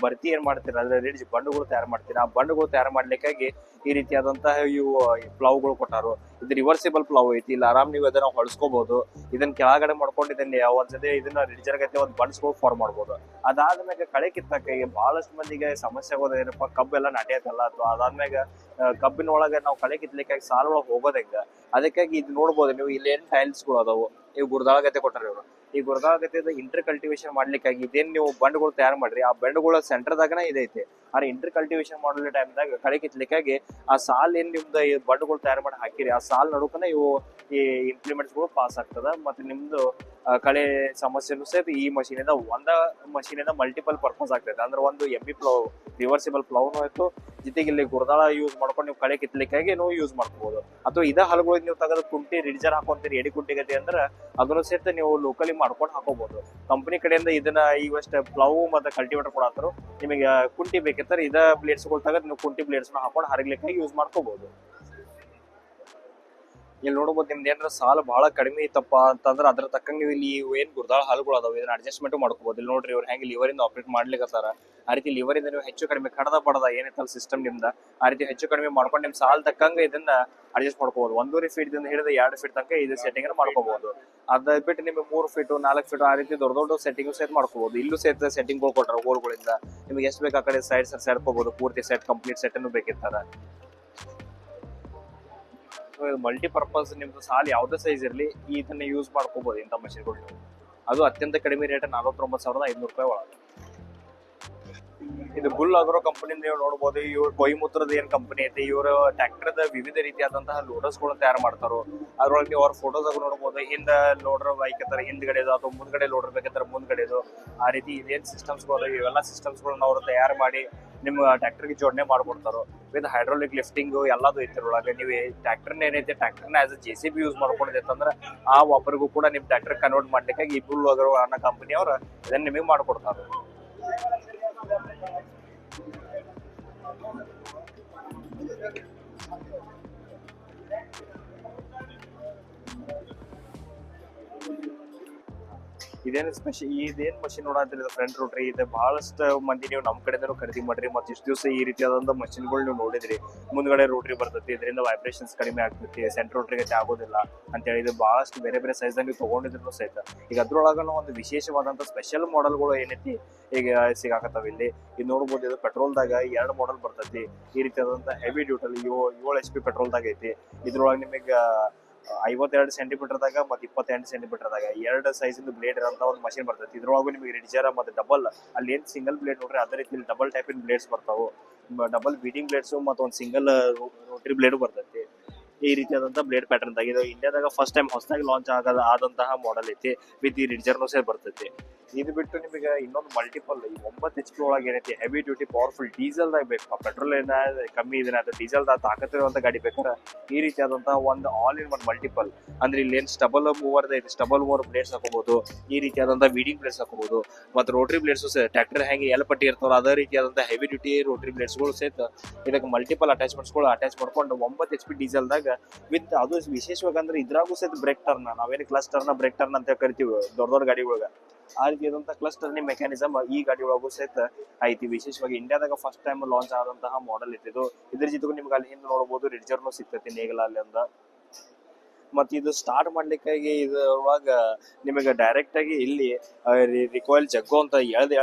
ಬರ್ತಿ ಏನ್ ಮಾಡ್ತೀರ ಅದ್ರ ರಿಡ್ಜ್ ಬಂಡುಗಳು ತಯಾರು ಮಾಡ್ತೀರಾ. ಆ ಬಂಡುಗಳು ತಯಾರು ಮಾಡ್ಲಿಕ್ಕಾಗಿ ಈ ರೀತಿಯಾದಂತಹ ಇವು ಪ್ಲವ್ಗಳು ಕೊಟ್ಟಾರು. ಇದು ರಿವರ್ಸಿಬಲ್ ಪ್ಲವ್ ಐತಿ. ಇಲ್ಲ ಆರಾಮ್ ನೀವು ಅದನ್ನ ಹೊಳ್ಸ್ಕೋಬಹುದು. ಇದನ್ನ ಕೆಳಗಡೆ ಮಾಡ್ಕೊಂಡು ಇದನ್ನ ಒಂದ್ಸತಿ ಇದನ್ನ ರಿಡ್ಜರ್ ಗತಿ ಒಂದ್ ಬಂಡ್ಸ್ಗಳು ಫಾರ್ಮ್ ಮಾಡ್ಬೋದು. ಅದಾದ್ಮ್ಯಾಗ ಕಳೆ ಕಿತ್ತಾಕ ಬಹಳಷ್ಟು ಮಂದಿಗೆ ಸಮಸ್ಯೆ ಆಗೋದ ಏನಪ್ಪಾ, ಕಬ್ಬೆಲ್ಲ ನಾಟಿ ಆಯ್ತಲ್ಲ ಅಥವಾ ಅದಾದ್ಮ್ಯಾಗ ಕಬ್ಬಿನ ಒಳಗ ನಾವು ಕಳೆ ಕಿತ್ಲಿಕ್ಕಾಗಿ ಸಾಲ ಒಳಗೆ ಹೋಗೋದ ಹೆಂಗ. ಅದಕ್ಕಾಗಿ ಇದು ನೋಡ್ಬೋದು ನೀವು ಇಲ್ಲಿ ಏನ್ ಟೈಲ್ಸ್ಗಳು ಅದಾವು. ಇವು ಗುರ್ದಾಳ ಗತೆ ಕೊಟ್ಟಾರ ಇವರು. ಈ ಗುರ್ದಾಳ ಗತೆದ ಇಂಟರ್ ಕಲ್ಟಿವೇಶನ್ ಮಾಡ್ಲಿಕ್ಕಾಗಿ ಇದೇನ್ ನೀವು ಬಂಡ್ಗಳು ತಯಾರು ಮಾಡ್ರಿ ಆ ಬಂಡ್ಗಳ ಸೆಂಟರ್ದಾಗನ ಇದೈತಿ. ಆದ್ರೆ ಇಂಟರ್ ಕಲ್ಟಿವೇಶನ್ ಮಾಡೋ ಟೈಮ್ದಾಗ ಕಳೆ ಕಿತ್ಲಿಕ್ಕಾಗಿ ಆ ಸಾಲ್ ಏನ್ ನಿಮ್ದು ಬಂಡ್ಗಳು ತಯಾರು ಮಾಡಿ ಹಾಕಿರಿ ಆ ಸಾಲ್ ನಡುಕನ ಇವು ಈ ಇಂಪ್ಲಿಮೆಂಟ್ಸ್ ಗಳು ಪಾಸ್ ಆಗ್ತದ. ಮತ್ತೆ ನಿಮ್ದು ಕಳೆ ಸಮಸ್ಯೆನೂ ಸಹಿತ ಈ ಮಷೀನಿಂದ ಮಷೀನಿಂದ ಮಲ್ಟಿಪಲ್ ಪರ್ಪಸ್ ಆಗ್ತೈತೆ. ಅಂದ್ರೆ ಒಂದು MB ಪ್ಲವ್ ರಿವರ್ಸಿಬಲ್ ಪ್ಲವ್ನು ಆಯ್ತು, ಜೊತೆಗೆ ಇಲ್ಲಿ ಗುರ್ದಾಳ ಯೂಸ್ ಮಾಡ್ಕೊಂಡು ನೀವು ಕಳೆ ಕಿತ್ಲಿಕ್ಕಾಗಿ ನೀವು ಯೂಸ್ ಮಾಡ್ಕೋಬಹುದು. ಅಥವಾ ಇದ ಹಲಗಳಿಗೆ ನೀವು ತೆಗೆದು ಕುಂಟಿ ರಿಡ್ಜರ್ ಹಾಕೊಂತೀರಿ ಎಡಿ ಕುಂಟಿಗತಿ ಅಂದ್ರೆ ಅದನ್ನು ಸಹಿತ ನೀವು ಲೋಕಲಿ ಮಾಡ್ಕೊಂಡು ಹಾಕೋಬಹುದು. ಕಂಪನಿ ಕಡೆಯಿಂದ ಇದನ್ನ ಇವಷ್ಟ ಪ್ಲವ್ ಮತ್ತೆ ಕಲ್ಟಿವೇಟರ್ ಕೊಡತ್ತಾರು. ನಿಮಗೆ ಕುಂಟಿ ಬೇಕಿತ್ತಾರೆ ಇದ ಬ್ಲೇಡ್ಸ್ಗಳು ತೆಗೆದು ನೀವು ಕುಂಟಿ ಬ್ಲೇಡ್ಸ್ ಹಾಕೊಂಡು ಹರಗ್ಲಿಕ್ಕಾಗಿ ಯೂಸ್ ಮಾಡ್ಕೋಬಹುದು. ಇಲ್ಲಿ ನೋಡ್ಬೋದು ನಿಮ್ದು ಏನಾರ ಸಾಲ ಬಹಳ ಕಡಿಮೆ ಇತ್ತಪ್ಪ ಅಂತಂದ್ರೆ ಅದ್ರ ತಕ್ಕಂಗೆ ನೀವು ಇಲ್ಲಿ ಏನ್ ಗುರ್ದಾಳ ಹಾಲುಗಳು ಅದಾವ ಇದನ್ನ ಅಡ್ಜಸ್ಟ್ಮೆಂಟ್ ಮಾಡ್ಕೋಬಹುದು. ಇಲ್ಲಿ ನೋಡ್ರಿ ಇವ್ರು ಹೆಂಗೆ ಲಿವರಿಂದ ಆಪರೇಟ್ ಮಾಡ್ಲಿಕ್ಕತ್ತಾರ. ಆ ರೀತಿ ಲಿವರಿಂದ ನೀವು ಹೆಚ್ಚು ಕಡಿಮೆ ಕಡದ ಪಡದ ಏನೈತಲ್ಲ ಸಿಸ್ಟಮ್ ನಿಮ್ದ ಆ ರೀತಿ ಹೆಚ್ಚು ಕಡಿಮೆ ಮಾಡ್ಕೊಂಡು ನಿಮ್ ಸಾಲ ತಕ್ಕಂಗೆ ಇದನ್ನ ಅಡ್ಜಸ್ಟ್ ಮಾಡ್ಕೋಬಹುದು. 1.5 ಫೀಟ್ ಹಿಡಿದು 2 ಫೀಟ್ ತನಕ ಇದು ಸೆಟ್ಟಿಂಗ್ ಮಾಡ್ಕೋಬಹುದು. ಅದ ಬಿಟ್ಟು ನಿಮಗೆ 3 ಫೀಟ್ 4 ಫೀಟ್ ಆ ರೀತಿ ದೊಡ್ಡ ದೊಡ್ಡ ಸೆಟ್ಟಿಂಗ್ ಸೆಟ್ ಮಾಡ್ಕೋಬಹುದು. ಇಲ್ಲೂ ಸಹಿತ ಸೆಟ್ಟಿಂಗ್ ಕೊಟ್ಟಾರ ಹೋಲ್ಗಳಿಂದ ನಿಮ್ಗೆ ಎಷ್ಟು ಬೇಕು ಆ ಕಡೆ ಸೈಡ್ ಸೇರ್ಕೋಬಹುದು. ಪೂರ್ತಿ ಸೆಟ್ ಕಂಪ್ಲೀಟ್ ಸೆಟ್ ಅನ್ನು ಬೇಕಿರ್ತಾರ. ಮಲ್ಟಿಪರ್ಪಸ್ ನಿಮ್ದು ಸಾಲ ಯಾವ್ದೇ ಸೈಜ್ ಇರಲಿ ಇದನ್ನ ಯೂಸ್ ಮಾಡ್ಕೋಬಹುದು ಇಂಥ ಮಷಿನ್ಗಳು. ಅದು ಅತ್ಯಂತ ಕಡಿಮೆ ರೇಟ್ 49,500 ಒಳಗೆ. ಇದು ಬುಲ್ ಆಗ್ರೋ ಕಂಪನಿ ನೀವು ನೋಡಬಹುದು. ಇವ್ರು ಕೊಯಿಮುತ್ರದ ಏನ್ ಕಂಪನಿ ಐತಿ ಇವರು ಟ್ರ್ಯಾಕ್ಟರ್ದ ವಿವಿಧ ರೀತಿಯಾದಂತಹ ಲೋಡರ್ಸ್ ಗಳನ್ನ ತಯಾರು ಮಾಡ್ತಾರೋ. ಅದ್ರೊಳಗೆ ನೀವು ಅವ್ರ ಫೋಟೋಸ್ ಆಗ ನೋಡಬಹುದು. ಹಿಂದ ಲೋಡರ್ ಬೈಕತ್ತಾರೆ ಹಿಂದ್ಗಡೆದು ಅಥವಾ ಮುಂದ್ಗಡೆ ಲೋಡರ್ ಬೇಕಂತಾರೆ ಮುಂದ್ಗಡೆದು. ಆ ರೀತಿ ಇದೇನ್ ಸಿಸ್ಟಮ್ಸ್ ಗಳು ಇವೆಲ್ಲ ಸಿಸ್ಟಮ್ಸ್ ಗಳನ್ನ ಅವರು ತಯಾರು ಮಾಡಿ ನಿಮ್ಮ ಟ್ರ್ಯಾಕ್ಟರ್ಗೆ ಜೋಡಣೆ ಮಾಡ್ಕೊಡ್ತಾರೋ. ವಿತ್ ಹೈಡ್ರಾಲಿಕ್ ಲಿಫ್ಟಿಂಗ್ ಎಲ್ಲದು ಐತಿ ಒಳಗೆ. ನೀವು ಟ್ರ್ಯಾಕ್ಟರ್ನ ಏನೈತಿ ಟ್ರ್ಯಾಕ್ಟರ್ನ ಆಸ್ ಅ JCB ಯೂಸ್ ಮಾಡ್ಕೊಂಡಿದ್ರೆ ಆ ವಾಪರ್ಗೂ ಕೂಡ ನಿಮ್ ಟ್ರ್ಯಾಕ್ಟರ್ ಕನ್ವರ್ಟ್ ಮಾಡ್ಲಿಕ್ಕಾಗಿ ಈ ಬುಲ್ ಆಗ್ರೋ ಅನ್ನೋ ಕಂಪನಿ ಅವ್ರ ಇದನ್ನ ನಿಮಗೆ ಮಾಡ್ಕೊಡ್ತಾರೆ. ಇದೇನು ಇದೇನ್ ಮಷಿನ್ ನೋಡತ್ರಿ ಫ್ರಂಟ್ ರೋಟ್ರಿ. ಇದು ಬಹಳಷ್ಟು ಮಂದಿ ನೀವು ನಮ್ ಕಡೆಯಿಂದನೂ ಖರೀದಿ ಮಾಡ್ರಿ. ಮತ್ತೆ ಇಷ್ಟು ದಿವಸ ಈ ರೀತಿಯಾದಂತ ಮಷಿನ್ಗಳು ನೀವು ನೋಡಿದ್ರಿ. ಮುಂದ್ಗಡೆ ರೋಟ್ರಿ ಬರ್ತೈತಿ, ಇದರಿಂದ ವೈಬ್ರೇಷನ್ಸ್ ಕಡಿಮೆ ಆಗ್ತೈತಿ, ಸೆಂಟ್ರ್ ರೋಟ್ರಿಗೆ ಆಗೋದಿಲ್ಲ ಅಂತ ಹೇಳಿ ಇದು ಬಹಳಷ್ಟು ಬೇರೆ ಬೇರೆ ಸೈಜ್ ನೀವು ತಗೊಂಡಿದ್ರು ಸಹಿತ ಈಗ ಅದ್ರೊಳಗನು ಒಂದು ವಿಶೇಷವಾದಂತ ಸ್ಪೆಷಲ್ ಮಾಡೆಲ್ಗಳು ಏನೈತಿ ಈಗ ಸಿಗಾಕತ್ತಾವ ಇಲ್ಲಿ. ಇದು ನೋಡ್ಬೋದು. ಇದು ಪೆಟ್ರೋಲ್ದಾಗ 2 ಮಾಡೆಲ್ ಬರ್ತೈತಿ. ಈ ರೀತಿಯಾದಂತ ಹೆವಿ ಡ್ಯೂಟಲ್ 7 HP ಪೆಟ್ರೋಲ್ದಾಗ ಐತಿ. ಇದ್ರೊಳಗೆ ನಿಮಗೆ 52 ಸೆಂಟಿಮೀಟರ್ದಾಗ ಮತ್ತೆ 28 ಸೆಂಟಿಮೀಟರ್ದಾಗ 2 ಸೈಜ್ ಬ್ಲೇಡ್ ಇರೋಂತ ಒಂದು ಮಷಿನ್ ಬರ್ತೈತಿ. ಇದ್ರೊಳಗೂ ನಿಮಗೆ ರಿಡ್ಜರ್ ಮತ್ತೆ ಡಬಲ್ ಅಲ್ಲಿ ಏನ್ ಸಿಂಗಲ್ ಬ್ಲೇಡ್ ನೋಡ್ರಿ ಅದೇ ರೀತಿ ಡಬಲ್ ಟೈಪ್ ಇನ್ ಬ್ಲೇಡ್ಸ್ ಬರ್ತಾವು. ಡಬಲ್ ಬೀಡಿಂಗ್ ಬ್ಲೇಡ್ಸ್ ಮತ್ತೆ ಒಂದು ಸಿಂಗಲ್ ರೋಟರಿ ಬ್ಲೇಡ್ ಬರ್ತೈತಿ. ಈ ರೀತಿಯಾದಂತ ಬ್ಲೇಡ್ ಪ್ಯಾಟರ್ನ್ ದಾಗ ಇದು ಇಂಡಿಯಾದಾಗ ಫಸ್ಟ್ ಟೈಮ್ ಹೊಸದಾಗಿ ಲಾಂಚ್ ಆದಂತಹ ಮಾಡೆಲ್ ಐತಿ. ವಿತ್ ಈ ರಿಡ್ಜರ್ನು ಸಹ ಬರ್ತೈತಿ. ಇದು ಬಿಟ್ಟು ನಿಮಗೆ ಇನ್ನೊಂದು ಮಲ್ಟಿಪಲ್ 9 HP ಒಳಗೆ ಏನೈತಿ ಹೆವಿ ಡ್ಯೂಟಿ ಪವರ್ಫುಲ್ ಡೀಸೆಲ್ದಾಗ ಬೇಕು. ಪೆಟ್ರೋಲ್ ಏನ ಕಮ್ಮಿ ಇದನ್ನ ಅಥವಾ ಡೀಸೆಲ್ದಾಗ ತಾಕತ್ತಿರುವಂತ ಗಾಡಿ ಬೇಕಾದ್ರೆ ಈ ರೀತಿಯಾದಂತಹ ಒಂದು ಆಲ್ ಇನ್ ಒನ್ ಮಲ್ಟಿಪಲ್ ಅಂದ್ರೆ ಇಲ್ಲಿ ಏನ್ ಸ್ಟಬಲ್ ಮೂವರ್ ಐತಿ. ಸ್ಟಬಲ್ ಮೂವರ್ ಬ್ಲೇಡ್ಸ್ ಹಾಕೋಬಹುದು. ಈ ರೀತಿಯಾದಂತಹ ವೀಡಿಂಗ್ ಬ್ಲೇಡ್ಸ್ ಹಾಕೋಬಹುದು. ಮತ್ತೆ ರೋಟರಿ ಬ್ಲೇಡ್ಸ್ ಟ್ರ್ಯಾಕ್ಟರ್ ಹೆಂಗೆ ಪಟ್ಟಿ ಇರ್ತಾವಲ್ಲ ಅದೇ ರೀತಿಯಾದಂತಹ ಹೆವಿ ಡ್ಯೂಟಿ ರೋಟರಿ ಬ್ಲೇಡ್ಸ್ ಗಳು ಸಹಿತ ಇದಕ್ಕೆ ಮಲ್ಟಿಪಲ್ ಅಟ್ಯಾಚ್ಮೆಂಟ್ಸ್ ಗಳು ಅಟ್ಯಾಚ್ ಮಾಡ್ಕೊಂಡು 9 HP ಡೀಸೆಲ್ದಾಗ ವಿತ್ ಅದು ವಿಶೇಷವಾಗಿ ಅಂದ್ರೆ ಇದ್ರಾಗೂ ಸಹಿತ ಬ್ರೇಕ್ ಟರ್ನ್ ನಾವೇನು ಕ್ಲಚ್ ಟರ್ನ್ ಬ್ರೇಕ್ ಟರ್ನ್ ಅಂತ ಕರಿತೀವಿ ದೊಡ್ಡ ಗಾಡಿಗಳಿಗೆ. ಆ ರೀತಿಯಾದಂತಹ ಕ್ಲಚ್ ಟರ್ನಿಂಗ್ ಮೆಕ್ಯಾನಿಸಮ್ ಈ ಗಾಡಿ ಒಳಗೂ ಸಹಿತ ಐತಿ. ವಿಶೇಷವಾಗಿ ಇಂಡಿಯಾದಾಗ ಫಸ್ಟ್ ಟೈಮ್ ಲಾಂಚ್ ಆದಂತಹ ಮಾಡೆಲ್ ಇತ್ತು. ಇದ್ರ ಜೊತೆಗೂ ನಿಮ್ಗೆ ಅಲ್ಲಿ ಹಿಂದೆ ನೋಡಬಹುದು ರಿಡ್ಜರ್ನು ಸಿಗ್ತೈತಿ ನೇಗಲ ಅಲ್ಲಿ ಅಂತ. ಮತ್ತೆ ಇದು ಸ್ಟಾರ್ಟ್ ಮಾಡ್ಲಿಕ್ಕಾಗಿ ಇದ್ರೊಳಗ ನಿಮಗೆ ಡೈರೆಕ್ಟ್ ಆಗಿ ಇಲ್ಲಿ ರಿಕಾಯಿಲ್ ಜಗ್ಗು ಅಂತ ಎಳ್ದ್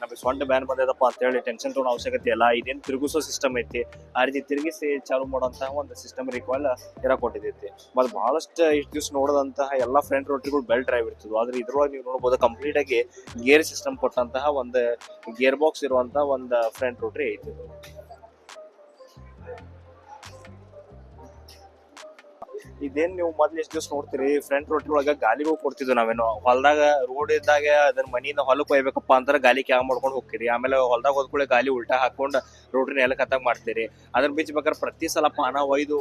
ನಮಗೆ ಸೊಂಟ ಬ್ಯಾನ್ ಬಂದದಪ್ಪ ಅಂತ ಹೇಳಿ ಟೆನ್ಷನ್ ತೊಗೊಳ್ಳೋ ಅವಶ್ಯಕತೆ ಇಲ್ಲ. ಇದೇನು ತಿರುಗಿಸೋ ಸಿಸ್ಟಮ್ ಐತಿ. ಆ ರೀತಿ ತಿರುಗಿಸಿ ಚಾಲು ಮಾಡುವಂತಹ ಒಂದು ಸಿಸ್ಟಮ್ ರಿಕಾಯಿಲ್ ಕೊಟ್ಟಿದ್ದೈತಿ. ಮತ್ತೆ ಬಹಳಷ್ಟು ಇಷ್ಟು ದಿವ್ಸ ನೋಡಿದಂತಹ ಎಲ್ಲಾ ಫ್ರಂಟ್ ರೋಟರಿಗಳು ಬೆಲ್ಟ್ ಡ್ರೈವ್ ಇರ್ತದೆ. ಆದ್ರೆ ಇದ್ರೊಳಗೆ ನೀವು ನೋಡಬಹುದು ಕಂಪ್ಲೀಟ್ ಆಗಿ ಗೇರ್ ಸಿಸ್ಟಮ್ ಕೊಟ್ಟಂತಹ ಒಂದು ಗೇರ್ ಬಾಕ್ಸ್ ಇರುವಂತಹ ಒಂದು ಫ್ರಂಟ್ ರೋಟರಿ ಐತಿ. ಇದೇನ್ ನೀವು ಮೊದ್ಲು ಎಷ್ಟು ದಿವಸ ನೋಡ್ತೀರಿ ಫ್ರಂಟ್ ರೋಟರಿ ಒಳಗ ಗಾಲಿಗಳು ಕೊಡ್ತಿದ್ವಿ ನಾವೇನು ಹೊಲದಾಗ ರೋಡ್ ಇದ್ದಾಗ ಅದನ್ನ ಮನಿಯಿಂದ ಹೊಲಕ್ಕೆ ಒಯ್ಬೇಕಪ್ಪ ಅಂತಾರೆ ಗಾಲಿ ಕ್ಯಾವ್ ಮಾಡ್ಕೊಂಡು ಹೋಗ್ತೀರಿ. ಆಮೇಲೆ ಹೊಲದಾಗ ಹೋದ್ಕೊಳ್ಳಿ ಗಾಲಿ ಉಲ್ಟಾ ಹಾಕೊಂಡು ರೋಟ್ರಿನ ಎಲ್ಲ ಕತ್ತಾಗ ಮಾಡ್ತೀರಿ. ಅದನ್ನ ಬಿಚ್ಚಬೇಕಾದ್ರೆ ಪ್ರತಿ ಸಲ ಪಾನ ಒಯ್ದು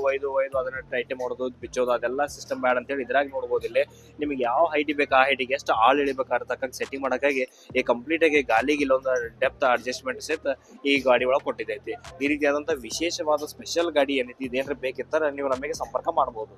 ಅದನ್ನ ಟೈಟ್ ಮಾಡೋದು ಬಿಚ್ಚೋದು ಅದೆಲ್ಲ ಸಿಸ್ಟಮ್ ಬ್ಯಾಡ್ ಅಂತೇಳಿ ಇದ್ರಾಗ ನೋಡ್ಬೋದು. ಇಲ್ಲಿ ನಿಮ್ಗೆ ಯಾವ ಹೈಟ್ ಬೇಕು ಆ ಹೈಟಿಗೆ ಎಷ್ಟು ಆಳ್ ಇಳಿಬೇಕಾದ್ರೆ ಸೆಟ್ಟಿಂಗ್ ಮಾಡೋಕ್ಕಾಗಿ ಈ ಕಂಪ್ಲೀಟ್ ಆಗಿ ಗಾಲಿಗೆ ಇಲ್ಲೊಂದು ಡೆಪ್ತ್ ಅಡ್ಜಸ್ಟ್ಮೆಂಟ್ ಸಹಿತ ಈ ಗಾಡಿ ಒಳಗೆ ಕೊಟ್ಟಿದ್ದೈತಿ. ಈ ರೀತಿಯಾದಂತಹ ವಿಶೇಷವಾದ ಸ್ಪೆಷಲ್ ಗಾಡಿ ಏನೈತಿ ಇದೇನ್ರ ಬೇಕಿತ್ತರ ನೀವು ನಮಗೆ ಸಂಪರ್ಕ ಮಾಡಬಹುದು.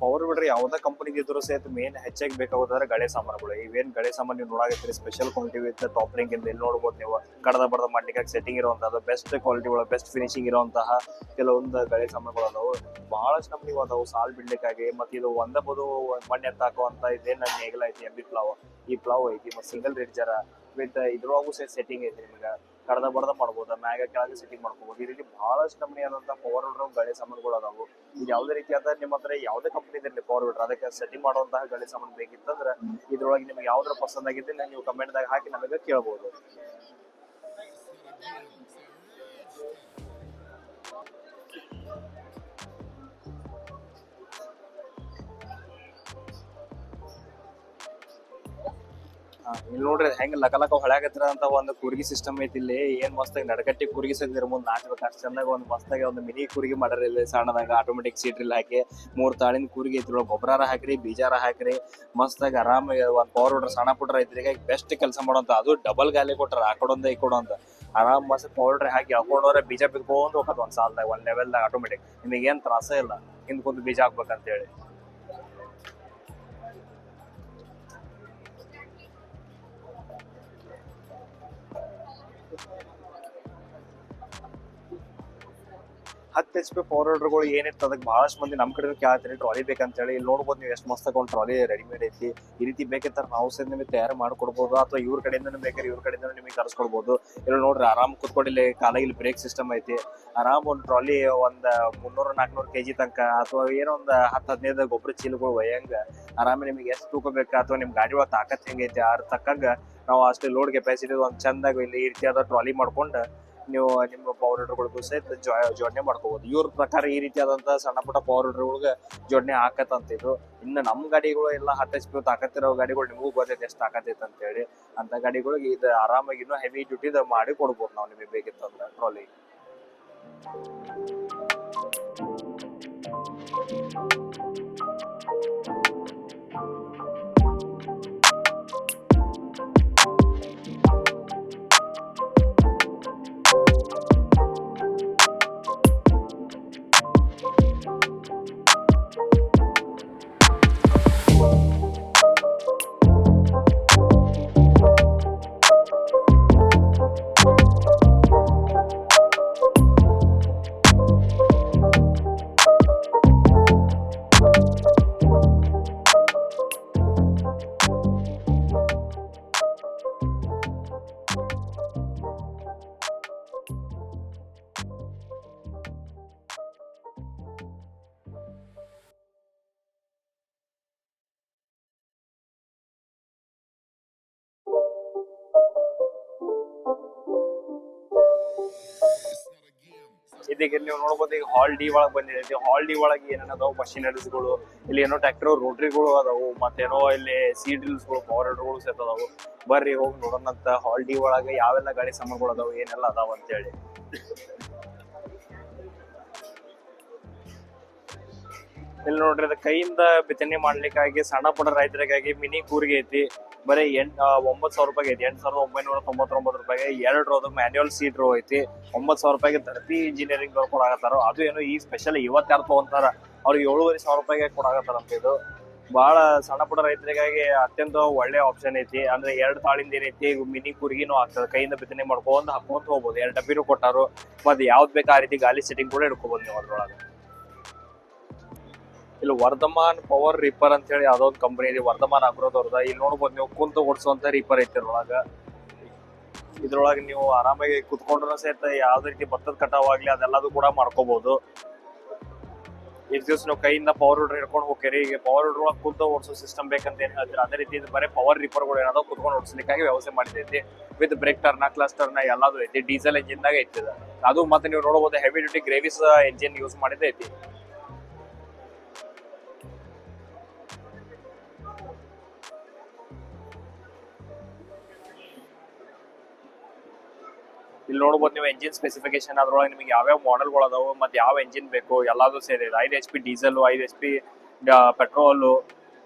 ಪವರ್ ಬಿಡ್ರಿ ಯಾವ್ದೇ ಕಂಪನಿಗೆ ಇದ್ರು ಸಹಿತ ಮೇನ್ ಹೆಚ್ಚಾಗಿ ಬೇಕಾಗೋದ್ರೆ ಗಳೆ ಸಾಮಾನುಗಳು. ಇವೇನ್ ಗಳೆ ಸಾಮಾನು ನೀವು ನೋಡಾಕತ್ತೀರಿ special quality with top ring ಇಂದ ಇಲ್ಲಿ ನೋಡ್ಬೋದು ನೀವು. ಕಡದ ಬಡದ ಮಾಡ್ಲಿಕ್ಕೆ ಸೆಟ್ಟಿಂಗ್ ಇರುವಂತದ್ದು ಬೆಸ್ಟ್ ಕ್ವಾಲಿಟಿ ಒಳಗೆ ಬೆಸ್ಟ್ ಫಿನಿಶಿಂಗ್ ಇರುವಂತಹ ಕೆಲವೊಂದು ಗಳೆ ಸಾಮಾನುಗಳು ಅದಾವು. ಬಹಳಷ್ಟು ನಮ್ಗೆ ಅದಾವು ಸಾಲ್ ಬಿಡ್ಲಿಕ್ಕಾಗಿ. ಮತ್ತೆ ಇದು ಒಂದಬಹುದು ಮಣ್ಣೆ ಎತ್ತಾಕುವಂತ ಇದೇನ್ ನೇಗಿಲ ಐತಿ ಎಂ ಬಿ ಪ್ಲಾವ್, ಈ ಪ್ಲಾವ್ ಐತಿ. ಮತ್ತೆ ಸಿಂಗಲ್ ರಿಡ್ಜರ ವಿತ್ ಇದ್ರೊಳಗೂ ಸೆಟ್ಟಿಂಗ್ ಐತಿ. ನಿಮ್ಗೆ ಕಡದ ಬಡದ ಮಾಡ್ಬೋದು, ಮ್ಯಾಗ ಕೆಳಗೆ ಸೆಟ್ಟಿಂಗ್ ಮಾಡ್ಕೋಬಹುದು. ಈ ರೀತಿ ಬಹಳಷ್ಟು ನಮ್ನಿ ಆದಂತ ಪವರ್ ವಿಡ್ರ್ ಗಳೆ ಸಾಮಾನುಗಳು ಅದಾವು. ಇದು ಯಾವ್ದೇ ರೀತಿಯಾದ ನಿಮ್ಮ ಹತ್ರ ಯಾವ್ದೇ ಕಂಪನಿ ಇರಲಿ ಪವರ್ ವಿಡ್ರ್ ಅದಕ್ಕೆ ಸೆಟ್ಟಿಂಗ್ ಮಾಡುವಂತಹ ಗಳೆ ಸಾಮಾನು ಬೇಕಿತ್ತಂದ್ರೆ ಇದ್ರೊಳಗೆ ನಿಮ್ಗೆ ಯಾವ್ದ್ರ ಪಸಂದ್ ಆಗಿದ್ದೆ ನೀವು ಕಮೆಂಟ್ ದಾಗ ಹಾಕಿ ನಮಗೆ ಕೇಳ್ಬೋದು. ಇಲ್ಲಿ ನೋಡ್ರಿ ಹೆಂಗ್ ಲಕ ಹೊಳ್ಯಾಗತ್ತಿರ ಅಂತ ಒಂದು ಕೂರ್ಗಿ ಸಿಸ್ಟಮ್ ಐತಿ. ಇಲ್ಲಿ ಏನ್ ಮಸ್ತಾಗಿ ನಡಕಟ್ಟಿ ಕೂರ್ಗಿ ಸದ್ದಿರ ಮುಂದ್ ನಾಚ್ಬೇಕು ಅಷ್ಟ್ ಚಂದಾಗ ಒಂದ್ ಮಸ್ತಾಗಿ ಒಂದು ಮಿನಿ ಕೂರ್ಗಿ ಮಾಡ್ರಿ. ಇಲ್ಲಿ ಸಣ್ಣದಾಗ ಆಟೋಮೆಟಿಕ್ ಸೀಟ್ರಿಲ್ ಹಾಕಿ 3 ತಾಳಿನ ಕೂರ್ಗಿ ಐತಿ. ಗೊಬ್ಬರ ಹಾಕ್ರಿ, ಬೀಜಾರ ಹಾಕ್ರಿ, ಮಸ್ತಾಗಿ ಆರಾಮಾಗಿ ಒಂದ್ ಪವರ್ ವಿಡ್ರ್ ಸಣ್ಣ ಪುಟ್ಟ ರೈತರಿಗೆ ಬೆಸ್ಟ್ ಕೆಲಸ ಮಾಡೋಂತ. ಅದು ಡಬಲ್ ಗಾಲಿ ಕೊಟ್ರ ಆ ಕೊಡೊಂದ ಈ ಕೊಡೊಂದ ಆರಾಮ್ ಮಸ್ತ್ ಪವರ್ ವಿಡ್ರ್ ಹಾಕಿ ಹಾಕೊಂಡವ್ರೆ ಬೀಜ ಬಿತ್ಕೊಂಡ್ ಹೋಗೋದು ಒಂದ್ ಸಾಲ್ದಾಗ ಒಂದ್ ಲೆವೆಲ್ದಾಗ ಆಟೋಮೆಟಿಕ್. ನಿಮಗೆ ಏನ್ ತ್ರಾಸ ಇಲ್ಲ ಹಿಂದ್ ಕುಂತ ಬೀಜ ಹಾಕ್ಬೇಕಂತ ಹೇಳಿ. ಹತ್ತು HP ಪವರ್ ವಿಡ್ರ್ಗಳು ಏನಿತ್ತು ಅದಕ್ಕೆ ಬಹಳಷ್ಟು ಮಂದಿ ನಮ್ಮ ಕಡೆ ಕೇಳ್ತೀರಿ ಟ್ರಾಲಿ ಬೇಕಂತ ಹೇಳಿ. ಇಲ್ಲಿ ನೋಡ್ಬೋದು ನೀವು ಎಷ್ಟು ಮಸ್ತ್ ಒಂದು ಟ್ರಾಲಿ ರೆಡಿಮೇಡ್ ಐತಿ. ಈ ರೀತಿ ಬೇಕಿತ್ತರ ನಾವು ಸಹ ನಿಮಗೆ ತಯಾರು ಮಾಡ್ಕೊಡ್ಬೋದು, ಅಥವಾ ಇವ್ರ ಕಡೆಯಿಂದ ಬೇಕಾದ್ರೆ ಇವ್ರ ಕಡೆಯಿಂದ ನಿಮಗೆ ತರಿಸ್ಕೊಡ್ಬೋದು. ಇಲ್ಲಿ ನೋಡ್ರಿ ಆರಾಮ್ ಕುತ್ಕೊಂಡಿಲ್ಲಿ ಕಾಲಾಗಿ ಇಲ್ಲಿ ಬ್ರೇಕ್ ಸಿಸ್ಟಮ್ ಐತಿ. ಆರಾಮ್ ಒಂದು ಟ್ರಾಲಿ ಒಂದ್ 300-400 kg ತನಕ, ಅಥವಾ ಏನೋ ಒಂದು 10-15 ಗೊಬ್ಬರ ಚೀಲಗಳು ಒಯ್ಯಂಗ ಆರಾಮ ನಿಮಗೆ ಎಷ್ಟು ತೂಕ ಬೇಕಾ ಅಥವಾ ನಿಮ್ ಗಾಡಿ ಒಳಗೆ ತಾಕತ್ ಹೆಂಗೈತಿ ಅದ್ರ ತಕ್ಕಂಗ ನಾವು ಅಷ್ಟೇ ಲೋಡ್ ಕೆಪಾಸಿಟಿ ಒಂದ್ ಚಂದಾಗ ಇಲ್ಲಿ ಈ ರೀತಿಯಾದ ಟ್ರಾಲಿ ಮಾಡ್ಕೊಂಡು ನೀವು ನಿಮ್ಮ ಪವರ್ ವಿಡ್ರ್ಗಳಿಗೂ ಸಹಿತ ಜೋಡಣೆ ಮಾಡ್ಕೋಬಹುದು. ಇವ್ರ ಪ್ರಕಾರ ಈ ರೀತಿಯಾದಂತ ಸಣ್ಣ ಪುಟ್ಟ ಪವರ್ ವಿಡ್ರ್ಗಳಿಗೆ ಜೋಡಣೆ ಆಕತ್ತಂತಿದ್ರು. ಇನ್ನು ನಮ್ಮ ಗಾಡಿಗಳು ಎಲ್ಲ 10 HP ತಾಕತ್ತಿರೋ ಗಾಡಿಗಳು ನಿಮಗೂ ಗೊತ್ತೈತೆ ಎಷ್ಟು ತಾಕತ್ತೈತೆ ಅಂತ ಹೇಳಿ. ಅಂತ ಗಾಡಿಗಳಿಗೆ ಇದು ಆರಾಮಾಗಿ ಇನ್ನೂ ಹೆವಿ ಡ್ಯೂಟಿದ ಮಾಡಿ ಕೊಡ್ಬೋದು ನಾವು ನಿಮಗೆ ಬೇಕಿತ್ತಂದ್ರೆ ಟ್ರಾಲಿ. ಇದೀಗ ನೀವು ನೋಡ್ಬೋದು ಈಗ ಹಾಲ್ ಡಿ ಒಳಗೆ ಬಂದಿದೆ. ಹಾಲ್ ಡಿ ಒಳಗೆ ಏನೇನದಾವು ಮಷಿನರೀಸ್ಗಳು, ಇಲ್ಲಿ ಏನೋ ಟ್ರ್ಯಾಕ್ಟರ್ ರೋಟ್ರಿಗಳು ಅದಾವು, ಮತ್ತೇನೋ ಇಲ್ಲಿ ಸೀಡ್ರಿಲ್ಸ್ಗಳು ಪವರ್ ವಿಡ್ರ್ಗಳು ಸಹಿತ ಅದಾವು. ಬರ್ರಿ ಹೋಗಿ ನೋಡೋಣಂತ ಹಾಲ್ ಡಿ ಒಳಗೆ ಯಾವೆಲ್ಲ ಗಾಡಿ ಸಾಮಾನುಗಳು ಅದಾವು ಏನೆಲ್ಲ ಅದಾವ ಅಂತ ಹೇಳಿ. ಇಲ್ಲಿ ನೋಡ್ರಿ ಅದು ಕೈಯಿಂದ ಬಿತ್ತನೆ ಮಾಡ್ಲಿಕ್ಕಾಗಿ ಸಣ್ಣ ಪುಟ್ಟ ರೈತರಿಗಾಗಿ ಮಿನಿ ಕೂರ್ಗೆ ಐತಿ. ಬರೀ 9,000 ರೂಪಾಯಿ ಐತಿ. 8,999 ರೂಪಾಯಿಗೆ 2 ರೋದು ಮ್ಯಾನ್ಯುವಲ್ ಸೀಟ್ ರೋ ಐತಿ. 9,000 ರೂಪಾಯಿಗೆ ಧರತಿ ಇಂಜಿನಿಯರಿಂಗ್ ಅವ್ರು ಕೊಡಾಕತ್ತಾರ. ಅದು ಏನು ಈ ಸ್ಪೆಷಲ್ ಇವತ್ತು ಯಾರು ತಗೊಂತಾರ ಅವ್ರಿಗೆ 7,500 ರೂಪಾಯಿಗೆ ಕೊಡಾಕತ್ತಾರ ಅಂತ. ಇದು ಬಹಳ ಸಣ್ಣ ಪುಟ್ಟ ರೈತರಿಗಾಗಿ ಅತ್ಯಂತ ಒಳ್ಳೆ ಆಪ್ಷನ್ ಐತಿ. ಅಂದ್ರೆ 2 ತಾಳಿಂದ ಏನೈತಿ ಮಿನಿ ಕೂರ್ಗಿನೂ ಆಗ್ತದೆ. ಕೈಯಿಂದ ಬಿತ್ತನೆ ಮಾಡ್ಕೊಂಡ್ ಹಾಕೊಂತ ಹೋಗ್ಬೋದು. 2 ಡಬ್ಬಿನೂ ಕೊಟ್ಟಾರು. ಮತ್ತೆ ಯಾವ್ದು ಬೇಕು ಆ ರೀತಿ ಗಾಲಿ ಸೆಟ್ಟಿಂಗ್ ಕೂಡ ಇಟ್ಕೋಬಹುದು ನೀವು ಅದ್ರೊಳಗೆ. ಇಲ್ಲಿ ವರ್ಧಮಾನ್ ಪವರ್ ರೀಪರ್ ಅಂತ ಹೇಳಿ ಯಾವ್ದೋ ಒಂದು ಕಂಪನಿ ಇದೆ, ವರ್ಧಮಾನ್ ಅಗ್ರೋದವ್ರದ. ಇಲ್ಲಿ ನೋಡ್ಬೋದು ನೀವು ಕುಂತು ಓಡಿಸುವಂತ ರೀಪರ್ ಐತಿ ಇದ್ರೊಳಗೆ ನೀವು ಆರಾಮಾಗಿ ಕುತ್ಕೊಂಡ್ರು ಸಹಿತ ಯಾವ್ದೇ ರೀತಿ ಭತ್ತದ ಕಟಾವಾಗ್ಲಿ ಅದೆಲ್ಲದು ಕೂಡ ಮಾಡ್ಕೋಬಹುದು. ಇಷ್ಟು ದಿವಸ ನಾವು ಕೈಯಿಂದ ಪವರ್ ವಿಡ್ರ್ ಹಿಡ್ಕೊಂಡು ಹೋಗ್ತೀರಿ. ಈಗ ಪವರ್ ವಿಡ್ರ್ ಒಳಗೆ ಕುಂತು ಓಡಿಸೋ ಸಿಸ್ಟಮ್ ಬೇಕಂತ ಏನ್ ಹೇಳ್ತೀರಾ, ಅದೇ ರೀತಿ ಬರೀ ಪವರ್ ರೀಪರ್ಗಳು ಏನಾದ್ರು ಕುತ್ಕೊಂಡು ಓಡಿಸ್ಲಿಕ್ಕಾಗಿ ವ್ಯವಸ್ಥೆ ಮಾಡಿದೈತಿ. ವಿತ್ ಬ್ರೇಕ್ ಟರ್ನ ಕ್ಲಸ್ ಟರ್ನ ಎಲ್ಲಾದು ಐತಿ. ಡೀಸೆಲ್ ಎಂಜಿನ್ ದಾಗ ಐತಿ ಅದು. ಮತ್ತೆ ನೀವು ನೋಡಬಹುದು ಹೆವಿ ಡ್ಯೂಟಿ ಗ್ರೇವಿಸ್ ಎಂಜಿನ್ ಯೂಸ್ ಮಾಡಿದೈತಿ. ಇಲ್ಲಿ ನೋಡ್ಬೋದು ನೀವು ಎಂಜಿನ್ ಸ್ಪೆಸಿಫಿಕೇಶನ್ ಅದ್ರೊಳಗೆ ನಿಮಗೆ ಯಾವ್ಯಾವ ಮಾಡೆಲ್ಗಳು ಅದಾವು ಮತ್ತೆ ಯಾವ ಎಂಜಿನ್ ಬೇಕು ಎಲ್ಲಾದು ಸೇರಿದೆ. 5 HP ಡೀಸೆಲ್, 5 HP ಪೆಟ್ರೋಲು,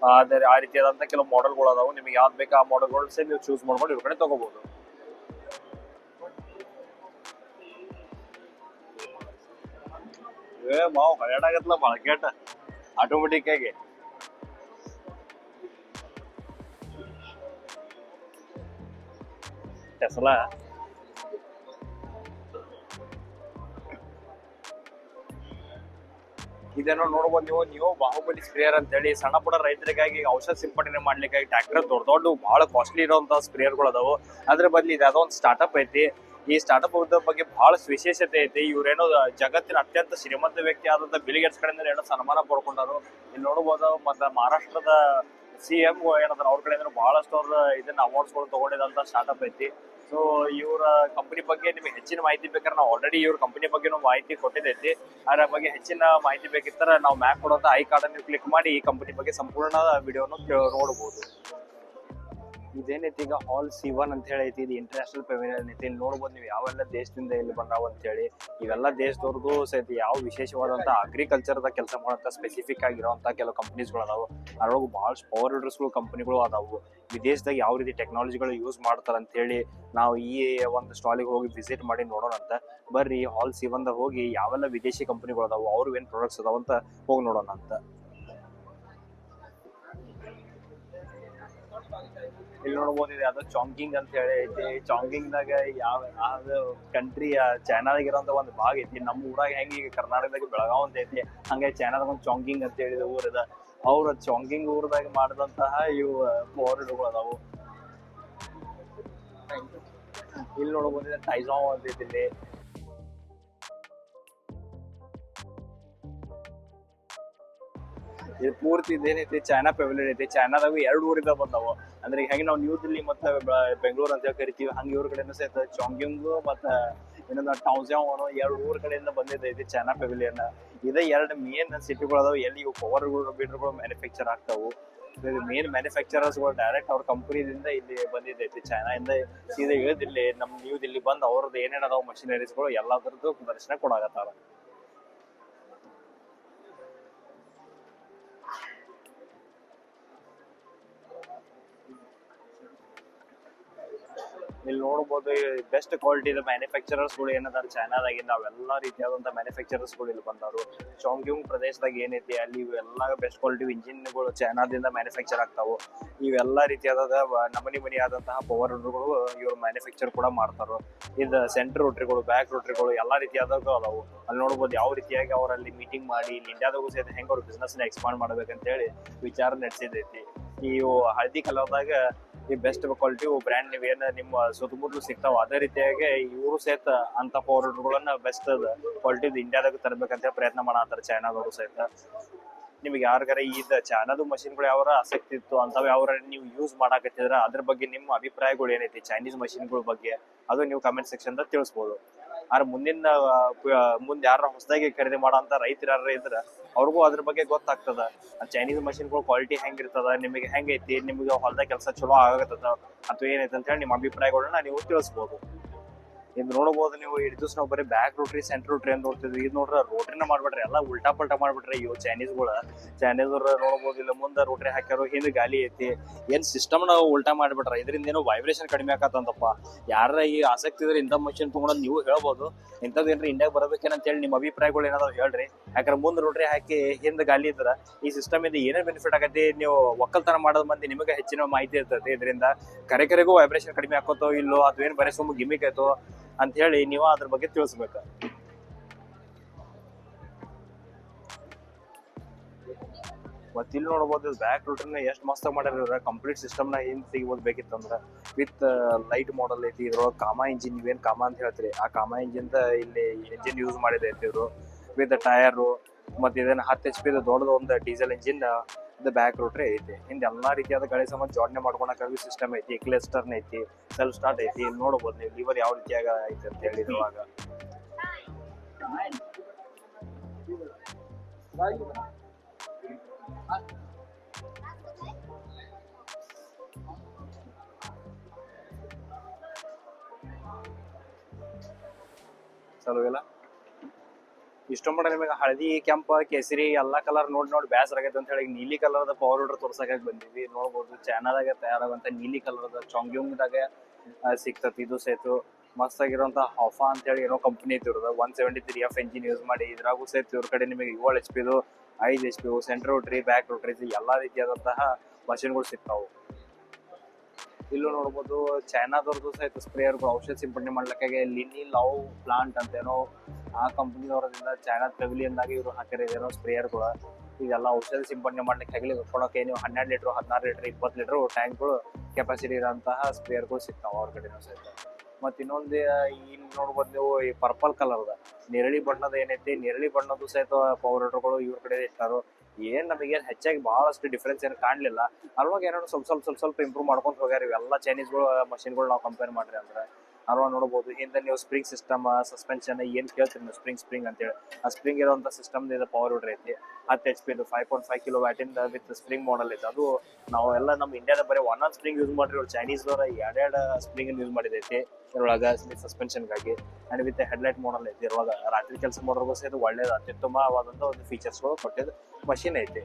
ಅದೇ ಆ ರೀತಿಯಾದಂತ ಕೆಲವು ಮಾಡೆಲ್ಗಳು ಅದಾವು. ನಿಮಗೆ ಯಾವ್ದು ಬೇಕು ಆ ಮಾಡೆಲ್ಗಳು ಸೇರಿ ನೀವು ಚೂಸ್ ಮಾಡ್ಕೊಂಡು ಇವ್ರ ಕಡೆ ತಗೋಬಹುದು. ಮಾವು ಹರಡಾಗತ್ತಲ್ಲ ಬಳಕೆಟ ಆಟೋಮೆಟಿಕ್ ಆಗಿ ಟೆಸ್ಲಾ. ಇದನ್ನು ನೋಡ್ಬೋದು ನೀವು ಬಾಹುಬಲಿ ಸ್ಪ್ರೇಯರ್ ಅಂತ ಹೇಳಿ ಸಣ್ಣ ಪುಟ್ಟ ರೈತರಿಗಾಗಿ ಔಷಧ ಸಿಂಪಡಣೆ ಮಾಡ್ಲಿಕ್ಕಾಗಿ ಟ್ರ್ಯಾಕ್ಟರ್ ದೊಡ್ಡ ಬಹಳ ಕಾಸ್ಟ್ಲಿ ಇರುವಂತಹ ಸ್ಪ್ರೇಯರ್ಗಳು ಅದಾವು. ಅದ್ರ ಬದ್ಲಿ ಇದೋ ಒಂದು ಸ್ಟಾರ್ಟ್ಅಪ್ ಐತಿ. ಈ ಸ್ಟಾರ್ಟ್ಅಪ್ ಬಗ್ಗೆ ಬಹಳ ವಿಶೇಷತೆ ಐತಿ. ಇವ್ರೇನೋ ಜಗತ್ತಿನ ಅತ್ಯಂತ ಶ್ರೀಮಂತ ವ್ಯಕ್ತಿ ಆದಂತ ಬಿಲ್ ಗೇಟ್ಸ್ ಕಡೆಯಿಂದ ಏನೋ ಸನ್ಮಾನ ಪಡ್ಕೊಂಡಾರು. ಇಲ್ಲಿ ನೋಡ್ಬೋದು. ಮತ್ತೆ ಮಹಾರಾಷ್ಟ್ರದ CM ಏನಂದ್ರೆ ಅವ್ರ ಕಡೆಯಿಂದ ಬಹಳಷ್ಟು ಅವ್ರ ಇದನ್ನ ಅವಾರ್ಡ್ಸ್ಗಳು ತಗೊಂಡಿದಂತ ಸ್ಟಾರ್ಟ್ಅಪ್ ಐತಿ. ಸೊ ಇವರ ಕಂಪನಿ ಬಗ್ಗೆ ನಿಮಗೆ ಹೆಚ್ಚಿನ ಮಾಹಿತಿ ಬೇಕಾದ್ರೆ ನಾವು ಆಲ್ರೆಡಿ ಇವ್ರ ಕಂಪನಿ ಬಗ್ಗೆ ಮಾಹಿತಿ ಕೊಟ್ಟಿದ್ದೈತಿ. ಅದರ ಬಗ್ಗೆ ಹೆಚ್ಚಿನ ಮಾಹಿತಿ ಬೇಕಿತ್ತರ ನಾವು ಮ್ಯಾಕ್ ಕೊಡುವಂತ ಐ ಕಾರ್ಡ್ ಅನ್ನು ಕ್ಲಿಕ್ ಮಾಡಿ ಈ ಕಂಪನಿ ಬಗ್ಗೆ ಸಂಪೂರ್ಣ ವಿಡಿಯೋನು ನೋಡಬಹುದು. ಇದೇನೈತಿ ಈಗ ಹಾಲ್ C1 ಅಂತ ಹೇಳಿ ಐತಿ. ಇದು ಇಂಟರ್ನ್ಯಾಷನಲ್ ಪೆವಿಲಿಯನ್ ಐತಿ. ಇಲ್ಲಿ ನೋಡ್ಬೋದು ನೀವು ಯಾವೆಲ್ಲ ದೇಶದಿಂದ ಇಲ್ಲಿ ಬಂದಾವ ಅಂತ ಹೇಳಿ. ಇವೆಲ್ಲ ದೇಶದವ್ರದ್ದು ಸಹಿತ ಯಾವ ವಿಶೇಷವಾದಂತ ಅಗ್ರಿಕಲ್ಚರ್ದ ಕೆಲಸ ಮಾಡುವಂತ ಸ್ಪೆಸಿಫಿಕ್ ಆಗಿರುವಂತ ಕೆಲವು ಕಂಪನೀಸ್ಗಳು ಅದಾವು. ಅದ್ರೊಳಗೆ ಬಹಳಷ್ಟು ಪವರ್ ಲೀಡರ್ಸ್ಗಳು ಕಂಪನಿಗಳು ಅದಾವು. ವಿದೇಶದಾಗ ಯಾವ ರೀತಿ ಟೆಕ್ನಾಲಜಿಗಳು ಯೂಸ್ ಮಾಡ್ತಾರ ಅಂತ ಹೇಳಿ ನಾವು ಈ ಒಂದು ಸ್ಟಾಲಿಗೆ ಹೋಗಿ ವಿಸಿಟ್ ಮಾಡಿ ನೋಡೋಣ ಅಂತ. ಬರ್ರಿ ಹಾಲ್ C1 ದಾಗ ಹೋಗಿ ಯಾವೆಲ್ಲ ವಿದೇಶಿ ಕಂಪನಿಗಳು ಅದಾವು, ಅವ್ರು ಏನ್ ಪ್ರಾಡಕ್ಟ್ಸ್ ಅದಾವ ಅಂತ ಹೋಗಿ ನೋಡೋಣ ಅಂತ. ಇಲ್ಲಿ ನೋಡ್ಬೋದು. ಇದು ಯಾವ್ದೋ ಚಾಂಗಿಂಗ್ ಅಂತ ಹೇಳಿ ಐತಿ. ಚಾಂಗಿಂಗ್ ದಾಗ ಯಾವ ಕಂಟ್ರಿ ಚೈನಾದಾಗ ಇರೋಂತ ಒಂದು ಭಾಗ ಐತಿ. ನಮ್ಮ ಊರಾಗ ಹೆಂಗ ಈಗ ಕರ್ನಾಟಕದಾಗ ಬೆಳಗಾವ್ ಅಂತ ಐತಿ, ಹಂಗೆ ಚೈನಾದಾಗ ಒಂದು ಚಾಂಗಿಂಗ್ ಅಂತ ಹೇಳಿದ ಊರದ. ಅವ್ರ ಚಾಂಗಿಂಗ್ ಊರದಾಗ ಮಾಡಿದಂತಹ ಇವು ಪವರ್ಗಳು ಅದಾವು. ಇಲ್ಲಿ ನೋಡ್ಬೋದು ಟೈಸಾನ್ ಅಂತ ಐತಿ. ಇಲ್ಲಿ ಇದು ಪೂರ್ತಿ ಇದೇನೈತಿ ಚೈನಾ ಪೆವಿಲಿಯನ್ ಐತಿ. ಚೈನಾದಾಗ 2 ಊರಿಂದ ಬಂದಾವು. ಅಂದ್ರೆ ಹೆಂಗೆ ನಾವು ನ್ಯೂ ದಿಲ್ಲಿ ಮತ್ತೆ ಬೆಂಗಳೂರು ಅಂತ ಕರಿತೀವಿ, ಹಂಗೆ ಇವ್ರ ಕಡೆಯಿಂದ ಸಹಿತ ಚಾಂಗಿಂಗ್ ಮತ್ತೆ ಇನ್ನೊಂದು ಟೌನ್ಸ್ಯಾವ್ 2 ಊರ ಕಡೆಯಿಂದ ಬಂದಿದ್ದೈತಿ ಚೈನಾ ಪೆವಿಲಿಯನ್. ಇದೇ 2 ಮೇನ್ ಸಿಟಿಗಳು ಅದಾವ ಎಲ್ಲಿ ಇವು ಪವರ್ ಬೀಡರ್ಗಳು ಮ್ಯಾನುಫ್ಯಾಕ್ಚರ್ ಆಗ್ತಾವು. ಮೇನ್ ಮ್ಯಾನುಫ್ಯಾಕ್ಚರರ್ಸ್ಗಳು ಡೈರೆಕ್ಟ್ ಅವ್ರ ಕಂಪನಿದಿಂದ ಇಲ್ಲಿ ಬಂದಿದ್ದೈತಿ. ಚೈನಾದಿಂದ ಸೀದಾ ಇಳಿದಿಲ್ಲಿ ನಮ್ ನ್ಯೂ ದಿಲ್ಲಿ ಬಂದು ಅವ್ರದ್ದು ಏನೇನ್ ಅದಾವ ಮಷಿನರೀಸ್ಗಳು ಎಲ್ಲದರದ್ದು ಪ್ರದರ್ಶನ ಕೊಡಾಕತ್ತಾರ. ಇಲ್ಲಿ ನೋಡ್ಬೋದು ಬೆಸ್ಟ್ ಕ್ವಾಲಿಟಿದ ಮ್ಯಾನುಫ್ಯಾಕ್ಚರರ್ಸ್ಗಳು ಏನದಾರ ಚೈನಾದಾಗಿಂದ ಅವೆಲ್ಲ ರೀತಿಯಾದಂಥ ಮ್ಯಾನುಫ್ಯಾಕ್ಚರರ್ಸ್ಗಳು ಇಲ್ಲಿ ಬಂದವರು. ಚಾಂಗ್ಯೂಂಗ್ ಪ್ರದೇಶದಾಗ ಏನೈತಿ ಅಲ್ಲಿ ಇವೆಲ್ಲ ಬೆಸ್ಟ್ ಕ್ವಾಲಿಟಿ ಇಂಜಿನ್ಗಳು ಚೈನಾದಿಂದ ಮ್ಯಾನುಫ್ಯಾಕ್ಚರ್ ಆಗ್ತಾವು. ಇವೆಲ್ಲ ರೀತಿಯಾದ ನಮನಿ ಆದಂತಹ ಪವರ್ಗಳು ಇವ್ರು ಮ್ಯಾನುಫ್ಯಾಕ್ಚರ್ ಕೂಡ ಮಾಡ್ತಾರೋ. ಇದು ಸೆಂಟ್ರ್ ರೋಟ್ರಿಗಳು, ಬ್ಯಾಕ್ ರೋಟ್ರಿಗಳು ಎಲ್ಲ ರೀತಿಯಾದಾಗ ಅದಾವು. ಅಲ್ಲಿ ನೋಡ್ಬೋದು ಯಾವ ರೀತಿಯಾಗಿ ಅವರಲ್ಲಿ ಮೀಟಿಂಗ್ ಮಾಡಿ ಇಲ್ಲಿ ಇಂಡಿಯಾದಾಗೂ ಸಹಿತ ಹೆಂಗೆ ಅವ್ರ ಬಿಸ್ನೆಸ್ನ ಎಕ್ಸ್ಪಾಂಡ್ ಮಾಡ್ಬೇಕಂತ ಹೇಳಿ ವಿಚಾರ ನಡೆಸಿದೈತಿ. ಇವು ಹಳದಿ ಕಲರ್ದಾಗ ಈ ಬೆಸ್ಟ್ ಕ್ವಾಲಿಟಿ ಬ್ರ್ಯಾಂಡ್ ನೀವೇನು ನಿಮ್ಮ ಸುತ್ತಮುತ್ತಲು ಸಿಗ್ತಾವ ಅದೇ ರೀತಿಯಾಗಿ ಇವರು ಸಹಿತ ಅಂತ ಪೌಡರ್ಗಳನ್ನ ಬೆಸ್ಟ್ ಕ್ವಾಲಿಟಿ ಇಂಡಿಯಾದಾಗ ತರಬೇಕಂತ ಪ್ರಯತ್ನ ಮಾಡತ್ತಾರ ಚೈನಾದವರು ಸಹಿತ. ನಿಮ್ಗೆ ಯಾರಿಗಾರ ಇದು ಚೈನಾದು ಮಷಿನ್ಗಳು ಯಾವ ಆಸಕ್ತಿ ಇತ್ತು ಅಂತಾವ್ ಯಾವ ನೀವು ಯೂಸ್ ಮಾಡಾಕತ್ತಿದ್ರ ಅದ್ರ ಬಗ್ಗೆ ನಿಮ್ಮ ಅಭಿಪ್ರಾಯಗಳು ಏನೈತಿ ಚೈನೀಸ್ ಮಷಿನ್ಗಳ ಬಗ್ಗೆ ಅದು ನೀವು ಕಮೆಂಟ್ ಸೆಕ್ಷನ್ ದಾಗ ತಿಳಿಸ್ಬೋದು. ಆದ್ರೆ ಮುಂದೆ ಯಾರ ಹೊಸದಾಗಿ ಖರೀದಿ ಮಾಡೋ ಅಂತ ರೈತರು ಯಾರ ಇದ್ರ ಅವ್ರಿಗೂ ಅದ್ರ ಬಗ್ಗೆ ಗೊತ್ತಾಗ್ತದ. ಚೈನೀಸ್ ಮಷಿನ್ಗಳು ಕ್ವಾಲಿಟಿ ಹೆಂಗಿರ್ತದ, ನಿಮಗೆ ಹೆಂಗೈತಿ, ನಿಮ್ಗೆ ಹೊಲದಾಗ ಕೆಲಸ ಚಲೋ ಆಗತ್ತದ ಅಥವಾ ಏನೈತೆ ಅಂತ ಹೇಳಿ ನಿಮ್ಮ ಅಭಿಪ್ರಾಯಗಳನ್ನ ನೀವು ತಿಳಿಸ್ಬೋದು. ಇದು ನೋಡ್ಬೋದು ನೀವು ಇಷ್ಟು ದಿವಸ ನಾವು ಬರೀ ಬ್ಯಾಕ್ ರೋಟ್ರಿ ಸೆಂಟ್ರ್ ರೋಟ್ರಿ ಅಂತ ನೋಡ್ತಿದ್ವಿ. ಇದು ನೋಡ್ರ ರೋಟ್ರಿನ ಮಾಡ್ಬಿಟ್ರಿ, ಎಲ್ಲ ಉಲ್ಟಾ ಪಲ್ಟಾ ಮಾಡ್ಬಿಟ್ರಿ ಇವು ಚೈನೀಸ್ಗಳು. ಚೈನೀಸ್ರು ನೋಡ್ಬೋದು ಇಲ್ಲ ಮುಂದೆ ರೋಟ್ರಿ ಹಾಕ್ಯಾರೋ ಹಿಂದೆ ಗಾಲಿ ಐತಿ, ಏನ್ ಸಿಸ್ಟಮ್ ನಾವು ಉಲ್ಟಾ ಮಾಡ್ಬಿಟ್ರ. ಇದರಿಂದ ಏನೋ ವೈಬ್ರೇಷನ್ ಕಡಿಮೆ ಆಕತ್ತಂತಪ್ಪ. ಯಾರ ಈ ಆಸಕ್ತಿ ಇದ್ರೆ ಇಂಥ ಮಷಿನ್ ತಗೊಂಡ್ ನೀವು ಹೇಳ್ಬೋದು. ಇಂಥದ್ದು ಏನ್ರಿ ಇಂಡಿಯಾಗ ಬರಬೇಕೇನಂತ ಹೇಳಿ ನಿಮ್ಮ ಅಭಿಪ್ರಾಯಗಳು ಏನಾದ್ರು ಹೇಳ್ರಿ. ಯಾಕಂದ್ರೆ ಮುಂದೆ ರೋಟ್ರಿ ಹಾಕಿ ಹಿಂದೆ ಗಾಲಿ ಇದ್ರ ಈ ಸಿಸ್ಟಮ್ ಇಂದ ಏನೇ ಬೆನಿಫಿಟ್ ಆಗತ್ತೆ, ನೀವು ಒಕ್ಕಲ್ತನ ಮಾಡೋದ್ ಮಂದಿ ನಿಮಗೆ ಹೆಚ್ಚಿನ ಮಾಹಿತಿ ಇರ್ತದೆ. ಇದರಿಂದ ಕರೆಗೂ ವೈಬ್ರೇಷನ್ ಕಡಿಮೆ ಆಕೋತೋ ಇಲ್ಲೋ ಅಥವಾ ಏನ್ ಬರೀ ಸುಮ್ಮ ಗಿಮಿಕ್ ಆಯ್ತೋ ಅಂತ ಹೇಳಿ ನೀವು ಅದ್ರ ಬಗ್ಗೆ ತಿಳಿಸ್ಬೇಕ. ಮತ್ತ ಇಲ್ಲಿ ನೋಡ್ಬೋದು ಬ್ಯಾಕ್ ರೋಟ್ರಿನ ಎಷ್ಟ್ ಮಸ್ತ್ ಮಾಡ್ಯಾರ. ಕಂಪ್ಲೀಟ್ ಸಿಸ್ಟಮ್ ನ ಏನ್ ತೆಗಿಬೋದು ಬೇಕಿತ್ತಂದ್ರ ವಿತ್ ಲೈಟ್ ಮಾಡಲ್ ಐತಿ. ಇದ್ರೊಳಗೆ ಕಾಮಾ ಇಂಜಿನ್, ನೀವೇನ್ ಕಾಮಾ ಅಂತ ಹೇಳ್ತೀರಿ ಆ ಕಾಮಾ ಇಂಜಿನ್ ಇಲ್ಲಿ ಇಂಜಿನ್ ಯೂಸ್ ಮಾಡಿದೈತಿ ಇವರು. ವಿತ್ ಟೈರು ಮತ್ತೆ ಇದನ್ನ 10 HP ದೊಡ್ಡದ ಒಂದು ಡೀಸೆಲ್ ಇಂಜಿನ್ ಇದು ಬ್ಯಾಕ್ ರೋಟ್ರಿ ಐತಿ. ಹಿಂದೆ ಎಲ್ಲಾ ರೀತಿಯಾದ ಗಾಡಿ ಸಂಬಂಧ ಜೋಡಣೆ ಮಾಡ್ಕೊಳಕ್ಕಾಗಿ ಸಿಸ್ಟಮ್ ಐತಿ. ಕ್ಲಸ್ಟರ್ನ್ ಐತಿ, ಸೆಲ್ಫ್ ಸ್ಟಾರ್ಟ್ ಐತಿ. ಇಲ್ಲಿ ನೋಡ್ಬೋದು ನೀವು ಲಿವರ್ ಯಾವ ರೀತಿಯಾಗ ಐತಿ ಅಂತ ಹೇಳಿ ಇರುವಾಗ. ಚಲೋ ಇಲ್ಲ ಇಷ್ಟ ಮಾಡ ನಿಮಗೆ ಹಳದಿ, ಕೆಂಪ, ಕೇಸರಿ ಎಲ್ಲಾ ಕಲರ್ ನೋಡಿ ಬ್ಯಾಸರ್ ಆಗೈತೆ ಅಂತ ಹೇಳಿ ನೀಲಿ ಕಲರ್ದ ಪವರ್ ರೋಡರ್ ತೋರ್ಸಕ್ ಬಂದಿವಿ. ನೋಡ್ಬೋದು ಚೈನಾದಾಗ ತಯಾರಾಗಂತ ನೀಲಿ ಕಲರ್ದ ಚಾಂಗ್ಯೂಂಗ್ದಾಗ ಸಿಗ್ತತಿ. ಇದು ಸೇತು ಮಸ್ತ್ ಆಗಿರುವಂತ ಹಾಫಾ ಅಂತ ಹೇಳಿ ಏನೋ ಕಂಪನಿ ಐತಿ ಇವ್ರದ. 173F ಎಂಜಿನ್ ಯೂಸ್ ಮಾಡಿ ಇದ್ರಾಗೂ ಸೇತು ಇವ್ರ ಕಡೆ ನಿಮಗೆ 7 HP 5 HP centre rotary, back rotary ಎಲ್ಲಾ ರೀತಿಯಾದಂತಹ ಮಷಿನ್ಗಳು ಸಿಗ್ತಾವು. ಇಲ್ಲೂ ನೋಡ್ಬೋದು ಚೈನಾದವ್ರದ್ದು ಸಹಿತ ಸ್ಪ್ರೇಯರ್ಗಳು ಔಷಧ ಸಿಂಪಡಣೆ ಮಾಡ್ಲಿಕ್ಕಾಗಿ ಲಿನಿ ಲವ್ ಪ್ಲಾಂಟ್ ಅಂತೇನೋ ಆ ಕಂಪ್ನಿದವರದಿಂದ ಚೈನಾ ಪೆವಿಲಿಯನ್ದಾಗಿ ಇವರು ಹಾಕಿರೋದೇನೋ ಸ್ಪ್ರೇಯರ್ಗಳು. ಇದೆಲ್ಲ ಔಷಧ ಸಿಂಪಡಣೆ ಮಾಡ್ಲಿಕ್ಕೆ ಆಗಲಿ ಕೊಡೋಕೆ ನೀವು 12 ಲೀಟ್ರ್ 16 ಲೀಟ್ರ್ 20 ಲೀಟ್ರ್ ಟ್ಯಾಂಕ್ಗಳು ಕೆಪಾಸಿಟಿ ಇರೋಂತಹ ಸ್ಪ್ರೇಯರ್ಗಳು ಸಿಗ್ತಾವೆ ಅವ್ರ ಕಡೆನೂ ಸಹಿತ. ಮತ್ತು ಇನ್ನೊಂದು ಇಲ್ಲಿ ನೋಡ್ಬೋದು ನೀವು ಈ ಪರ್ಪಲ್ ಕಲರ್ದ ನೆರಳಿ ಬಣ್ಣದ ಏನೈತಿ, ನೆರಳಿ ಬಣ್ಣದ್ದು ಸಹಿತ ಪವರ್ ವಿಡರ್ಗಳು ಇವ್ರ ಕಡೆ ಇರ್ತಾರೋ. ಏನ್ ನಮಗೇನು ಹೆಚ್ಚಾಗಿ ಬಹಳಷ್ಟು ಡಿಫ್ರೆನ್ಸ್ ಏನು ಕಾಣಲಿಲ್ಲ. ಅಲ್ವಾಗ ಏನಾದ್ರು ಸ್ವಲ್ಪ ಇಂಪ್ರೂವ್ ಮಾಡ್ಕೊಂಡು ಹೋಗ್ಯಾರ ಇವೆಲ್ಲ ಚೈನೀಸ್ಗಳು ಮಷಿನ್ಗಳು ನಾವು ಕಂಪೇರ್ ಮಾಡ್ರಿ ಅಂದ್ರೆ. ಅಲ್ವಾ ನೋಡ್ಬೋದು ಹಿಂದೆ ನೀವು ಸ್ಪ್ರಿಂಗ್ ಸಿಸ್ಟಮ್ ಸಸ್ಪೆನ್ಷನ್ ಏನು ಕೇಳ್ತೀರಿ ನೀವು ಸ್ಪ್ರಿಂಗ್ ಅಂತೇಳಿ, ಆ ಸ್ಪ್ರಿಂಗ್ ಇರುವಂಥ ಸಿಸ್ಟಮ್ ಇದೆ ಪವರ್ ವಿಡರ್ ಐತಿ. 10 HP 5.5 kW ವಿತ್ ಸ್ಪ್ರಿಂಗ್ ಮಾಡಲ್ ಐತೆ. ಅದು ನಾವೆಲ್ಲ ನಮ್ಮ ಇಂಡಿಯಾದ ಬರೀ ಒಂದೊಂದು ಸ್ಪ್ರಿಂಗ್ ಯೂಸ್ ಮಾಡ್ರಿ, ಚೈನೀಸ್ದವ್ರ ಎರಡೆರಡು ಸ್ಪ್ರಿಂಗ್ ಯೂಸ್ ಮಾಡಿದೈತಿ ಇದ್ರೊಳಗೆ ಸಸ್ಪೆನ್ಷನ್ಗಾಗಿ. ಆ್ಯಂಡ್ ವಿತ್ ಹೆಡ್ಲೈಟ್ ಮಾಡಲ್ ಐತಿ. ಇರುವಾಗ ರಾತ್ರಿ ಕೆಲಸ ಮಾಡೋರ್ಗೂ ಸಹಿತ ಒಳ್ಳೇದು ಅತ್ಯುತ್ತಮವಾದಂಥ ಒಂದು ಫೀಚರ್ಸ್ಗಳು ಕೊಟ್ಟಿದ್ದು ಮಷಿನ್ ಐತಿ.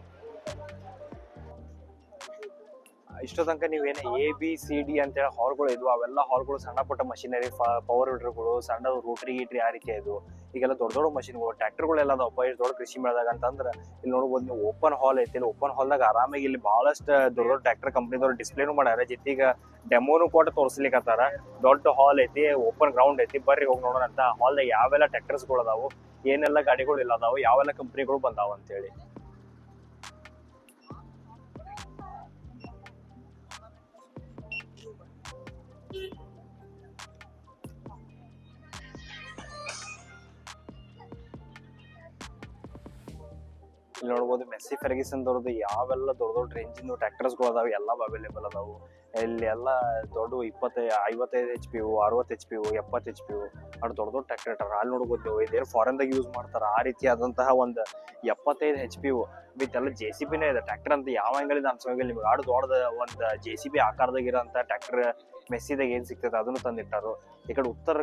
ಇಷ್ಟೋ ತನಕ ನೀವೇನು ABCD ಅಂತೇಳಿ ಹಾಲ್ಗಳು ಇದ್ವು, ಅವೆಲ್ಲ ಹಾಲ್ಗಳು ಸಣ್ಣ ಪುಟ್ಟ ಮಷಿನರಿ ಪವರ್ ವಿಡರ್ಗಳು ಸಣ್ಣ ರೋಟ್ರಿ ಗೀಟ್ರಿ ಆ ರೀತಿ ಇದು. ಈಗೆಲ್ಲ ದೊಡ್ಡ ದೊಡ್ಡ ಮಷಿನ್ಗಳು ಟ್ರ್ಯಾಕ್ಟರ್ಗಳೆಲ್ಲ ಅದಾವಪ್ಪ ಇಷ್ಟು ದೊಡ್ಡ ಕೃಷಿ ಮೇಳದಾಗ ಅಂತಂದ್ರೆ. ಇಲ್ಲಿ ನೋಡ್ಬೋದು ನೀವು ಓಪನ್ ಹಾಲ್ ಐತಿ. ಇಲ್ಲಿ ಓಪನ್ ಹಾಲ್ದಾಗ ಆರಾಮಾಗಿ ಇಲ್ಲಿ ಬಹಳಷ್ಟು ದೊಡ್ಡ ದೊಡ್ಡ ಟ್ರ್ಯಾಕ್ಟರ್ ಕಂಪ್ನಿದವ್ರು ಡಿಸ್ಪ್ಲೇನು ಮಾಡ್ಯಾರ, ಜೊತೆಗೆ ಡೆಮೋನು ಕೊಟ್ಟು ತೋರಿಸ್ಲಿಕ್ಕತ್ತಾರ. ದೊಡ್ಡ ಹಾಲ್ ಐತಿ, ಓಪನ್ ಗ್ರೌಂಡ್ ಐತಿ, ಬರ್ರಿ ಹೋಗಿ ನೋಡೋಣ ಅಂತ. ಹಾಲ್ದಾಗ ಯಾವೆಲ್ಲ ಟ್ರ್ಯಾಕ್ಟರ್ಸ್ಗಳು ಅದಾವು, ಏನೆಲ್ಲ ಗಾಡಿಗಳು ಇಲ್ಲ ಅದಾವು, ಯಾವೆಲ್ಲ ಕಂಪ್ನಿಗಳು ಬಂದಾವ ಅಂತೇಳಿ. ಇಲ್ಲಿ ನೋಡ್ಬೋದು ಮೆಸ್ಸಿ ಫೆರ್ಗ್ಯೂಸನ್ ದವ್ರದ್ದು ಯಾವೆಲ್ಲ ದೊಡ್ಡ ದೊಡ್ಡ ರೇಂಜಿನ ಟ್ರ್ಯಾಕ್ಟರ್ಸ್ಗಳು ಅದಾವೆ, ಎಲ್ಲ ಅವೈಲೇಬಲ್ ಅದಾವು. ಇಲ್ಲಿ ಎಲ್ಲ ದೊಡ್ಡ 55 HP 60 HP 70 HP ಅಷ್ಟು ದೊಡ್ಡ ದೊಡ್ಡ ಟ್ರ್ಯಾಕ್ಟರ್ ಇಟ್ಟಾರ. ಅಲ್ಲಿ ನೋಡ್ಬೋದು ನೀವು ಇದೇನು ಫಾರಿನ್ದಾಗ ಯೂಸ್ ಮಾಡ್ತಾರ ಆ ರೀತಿಯಾದಂತಹ ಒಂದು 75 HP ವಿತ್ ಎಲ್ಲ JCB ಇದೆ. ಟ್ರ್ಯಾಕ್ಟರ್ ಅಂತ ಯಾವ ಅಂಗಲಿಂದ ಅನ್ಸೋಂಗಿಲ್ಲ ನಿಮ್ಗೆ. ಆಡು ದೊಡ್ಡದ ಒಂದು JCB ಆಕಾರದಾಗ ಇರೋಂಥ ಟ್ರ್ಯಾಕ್ಟರ್ ಮೆಸ್ಸಿದಾಗ ಏನು ಸಿಗ್ತದೆ ಅದನ್ನು ತಂದಿಟ್ಟಾರು. ಈ ಕಡೆ ಉತ್ತರ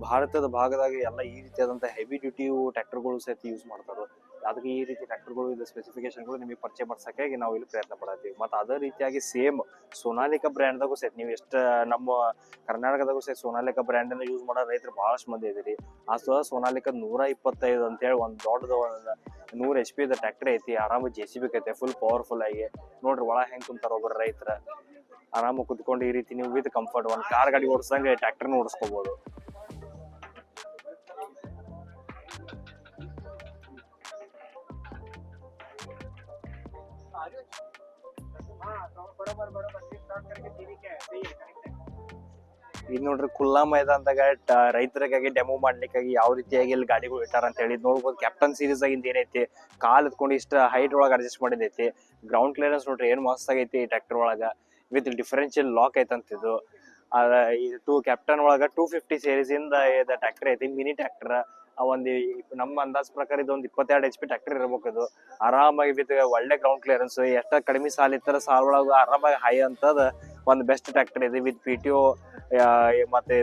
ಭಾರತದ ಭಾಗದಾಗ ಎಲ್ಲ ಈ ರೀತಿಯಾದಂಥ ಹೆವಿ ಡ್ಯೂಟಿ ಟ್ರ್ಯಾಕ್ಟರ್ಗಳು ಸಹಿತ ಯೂಸ್ ಮಾಡ್ತಾರೆ. ಅದಕ್ಕೆ ಈ ರೀತಿ ಟ್ರ್ಯಾಕ್ಟರ್ಗಳು ಇದು ಸ್ಪೆಸಿಫಿಕೇಶನ್ಗಳು ನಿಮಗೆ ಪರಿಚಯ ಮಾಡ್ಸೋಕ್ಕಾಗಿ ನಾವು ಇಲ್ಲಿ ಪ್ರಯತ್ನ ಪಡ್ತೀವಿ. ಮತ್ತು ಅದೇ ರೀತಿಯಾಗಿ ಸೇಮ್ ಸೋನಾಲಿಕಾ ಬ್ರ್ಯಾಂಡ್ದಾಗೂ ಸಹಿತ ನೀವು ಎಷ್ಟು ನಮ್ಮ ಕರ್ನಾಟಕದಾಗೂ ಸಹಿತ ಸೋನಾಲಿಕಾ ಬ್ರ್ಯಾಂಡನ್ನು ಯೂಸ್ ಮಾಡೋ ರೈತರು ಭಾಳಷ್ಟು ಮಂದಿ ಇದ್ದೀರಿ. ಆ ಸೋನಾಲಿಕಾ 125 ಅಂತೇಳಿ ಒಂದು ದೊಡ್ಡದು 100 HP ಟ್ರ್ಯಾಕ್ಟರ್ ಐತಿ. ಆರಾಮ JCB ಐತೆ, ಫುಲ್ ಪವರ್ಫುಲ್ ಆಗಿ. ನೋಡ್ರಿ ಒಳ ಹೆಂಗೆ ಕುಂತಾರ ಒಬ್ಬರು ರೈತರ ಆರಾಮ ಕುತ್ಕೊಂಡು ಈ ರೀತಿ ನೀವು ವಿತ್ ಕಂಫರ್ಟ್ ಒಂದು ಕಾರ್ ಗಾಡಿ ಓಡಿಸಂಗೆ ಟ್ರ್ಯಾಕ್ಟರ್ನ ಓಡಿಸ್ಕೋಬಹುದು. ಈಗ ನೋಡ್ರಿ ಖುಲ್ಲಾ ಮೈದಾನದಾಗ ರೈತರಿಗಾಗಿ ಡೆಮೋ ಮಾಡ್ಲಿಕ್ಕಾಗಿ ಯಾವ ರೀತಿಯಾಗಿ ಇಲ್ಲಿ ಗಾಡಿಗಳು ಇಟ್ಟಾರ ಅಂತ ಹೇಳಿ ನೋಡ್ಬೋದು. ಕ್ಯಾಪ್ಟನ್ ಸೀರೀಸ್ ಆಗಿಂದ ಏನೈತಿ ಕಾಲ್ ಎತ್ಕೊಂಡು ಇಷ್ಟ ಹೈಟ್ ಒಳಗೆ ಅಡ್ಜಸ್ಟ್ ಮಾಡಿದೈತಿ. ಗ್ರೌಂಡ್ ಕ್ಲಿಯರೆನ್ಸ್ ನೋಡ್ರಿ ಏನ್ ಮಸ್ತ್ ಆಗೈತಿ ಟ್ರ್ಯಾಕ್ಟರ್ ಒಳಗ ವಿತ್ ಡಿಫರೆನ್ಷಿಯಲ್ ಲಾಕ್ ಐತಂತಿದ್ದು. ಇದು ಕ್ಯಾಪ್ಟನ್ ಒಳಗ 250 series ಇಂದ ಟ್ರ್ಯಾಕ್ಟರ್ ಐತಿ, ಮಿನಿ ಟ್ರ್ಯಾಕ್ಟರ್. ಒಂದು ನಮ್ಮ ಅಂದಾಜ್ ಪ್ರಕಾರ ಇದೊಂದು 22 HP ಟ್ರ್ಯಾಕ್ಟರ್ ಇರ್ಬೇಕು. ಇದು ಆರಾಮಾಗಿ ವಿತ್ ಒಳ್ಳೆ ಗ್ರೌಂಡ್ ಕ್ಲಿಯರೆನ್ಸ್, ಎಷ್ಟ ಕಡಿಮೆ ಸಾಲ ಇತ್ತರ ಸಾಲ ಒಳಗ ಆರಾಮಾಗಿ ಹೈ ಅಂತದ ಒಂದು ಬೆಸ್ಟ್ ಟ್ರ್ಯಾಕ್ಟರ್ ಇದೆ. ವಿತ್ PTO ಮತ್ತೆ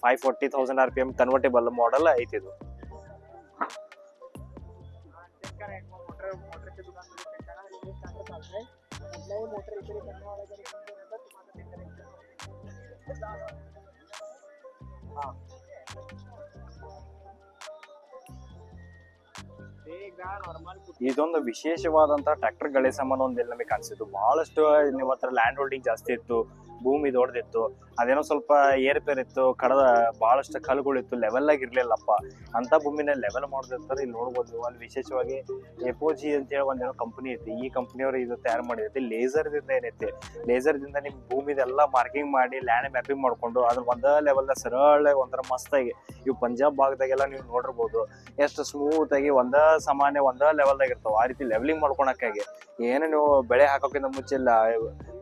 540,000 RPM ಕನ್ವರ್ಟೇಬಲ್ ಮಾಡೆಲ್ ಐತಿ ಇದು. ಇದೊಂದು ವಿಶೇಷವಾದಂತಹ ಟ್ರ್ಯಾಕ್ಟರ್ ಗಳೇ ಸಾಮಾನು ಒಂದಿಲ್ಲ ನಮಗೆ ಕಾಣಿಸಿತ್ತು. ಬಹಳಷ್ಟು ನಿಮ್ಮ ಹತ್ರ ಲ್ಯಾಂಡ್ ಹೋಲ್ಡಿಂಗ್ ಜಾಸ್ತಿ ಇತ್ತು, ಭೂಮಿ ದೊಡ್ಡದಿತ್ತು, ಅದೇನೋ ಸ್ವಲ್ಪ ಏರ್ಪೇರ್ ಇತ್ತು, ಕಡದ ಬಹಳಷ್ಟು ಕಲ್ಗಳಿತ್ತು, ಲೆವೆಲ್ ಆಗಿ ಇರ್ಲಿಲ್ಲಪ್ಪ. ಅಂತ ಭೂಮಿನ ಲೆವೆಲ್ ಮಾಡೋದಿರ್ತಾರೆ. ಇಲ್ಲಿ ನೋಡ್ಬೋದು ಅಲ್ಲಿ ವಿಶೇಷವಾಗಿ ಎಪೋಜಿ ಅಂತ ಹೇಳಿ ಒಂದೇನೋ ಕಂಪನಿ ಐತಿ. ಈ ಕಂಪನಿಯವರು ಇದು ತಯಾರು ಮಾಡಿದೈತಿ. ಲೇಸರ್ದಿಂದ ಏನೈತಿ, ಲೇಸರ್ದಿಂದ ನಿಮ್ ಭೂಮಿದೆಲ್ಲ ಮಾರ್ಕಿಂಗ್ ಮಾಡಿ ಲ್ಯಾಂಡ್ ಮ್ಯಾಪಿಂಗ್ ಮಾಡ್ಕೊಂಡು ಅದ್ರ ಒಂದ ಲೆವೆಲ್ ಸರಳ ಒಂಥರ ಮಸ್ತಾಗಿ ಇವು ಪಂಜಾಬ್ ಭಾಗದಾಗೆಲ್ಲ ನೀವು ನೋಡಿರ್ಬೋದು ಎಷ್ಟು ಸ್ಮೂತ್ ಆಗಿ ಒಂದ ಸಾಮಾನ್ಯ ಒಂದ ಲೆವೆಲ್ದಾಗ ಇರ್ತಾವ. ಆ ರೀತಿ ಲೆವೆಲಿಂಗ್ ಮಾಡ್ಕೊಳಕ್ಕಾಗಿ ಏನು ನೀವು ಬೆಳೆ ಹಾಕೋಕ್ಕಿಂತ ಮುಂಚೆ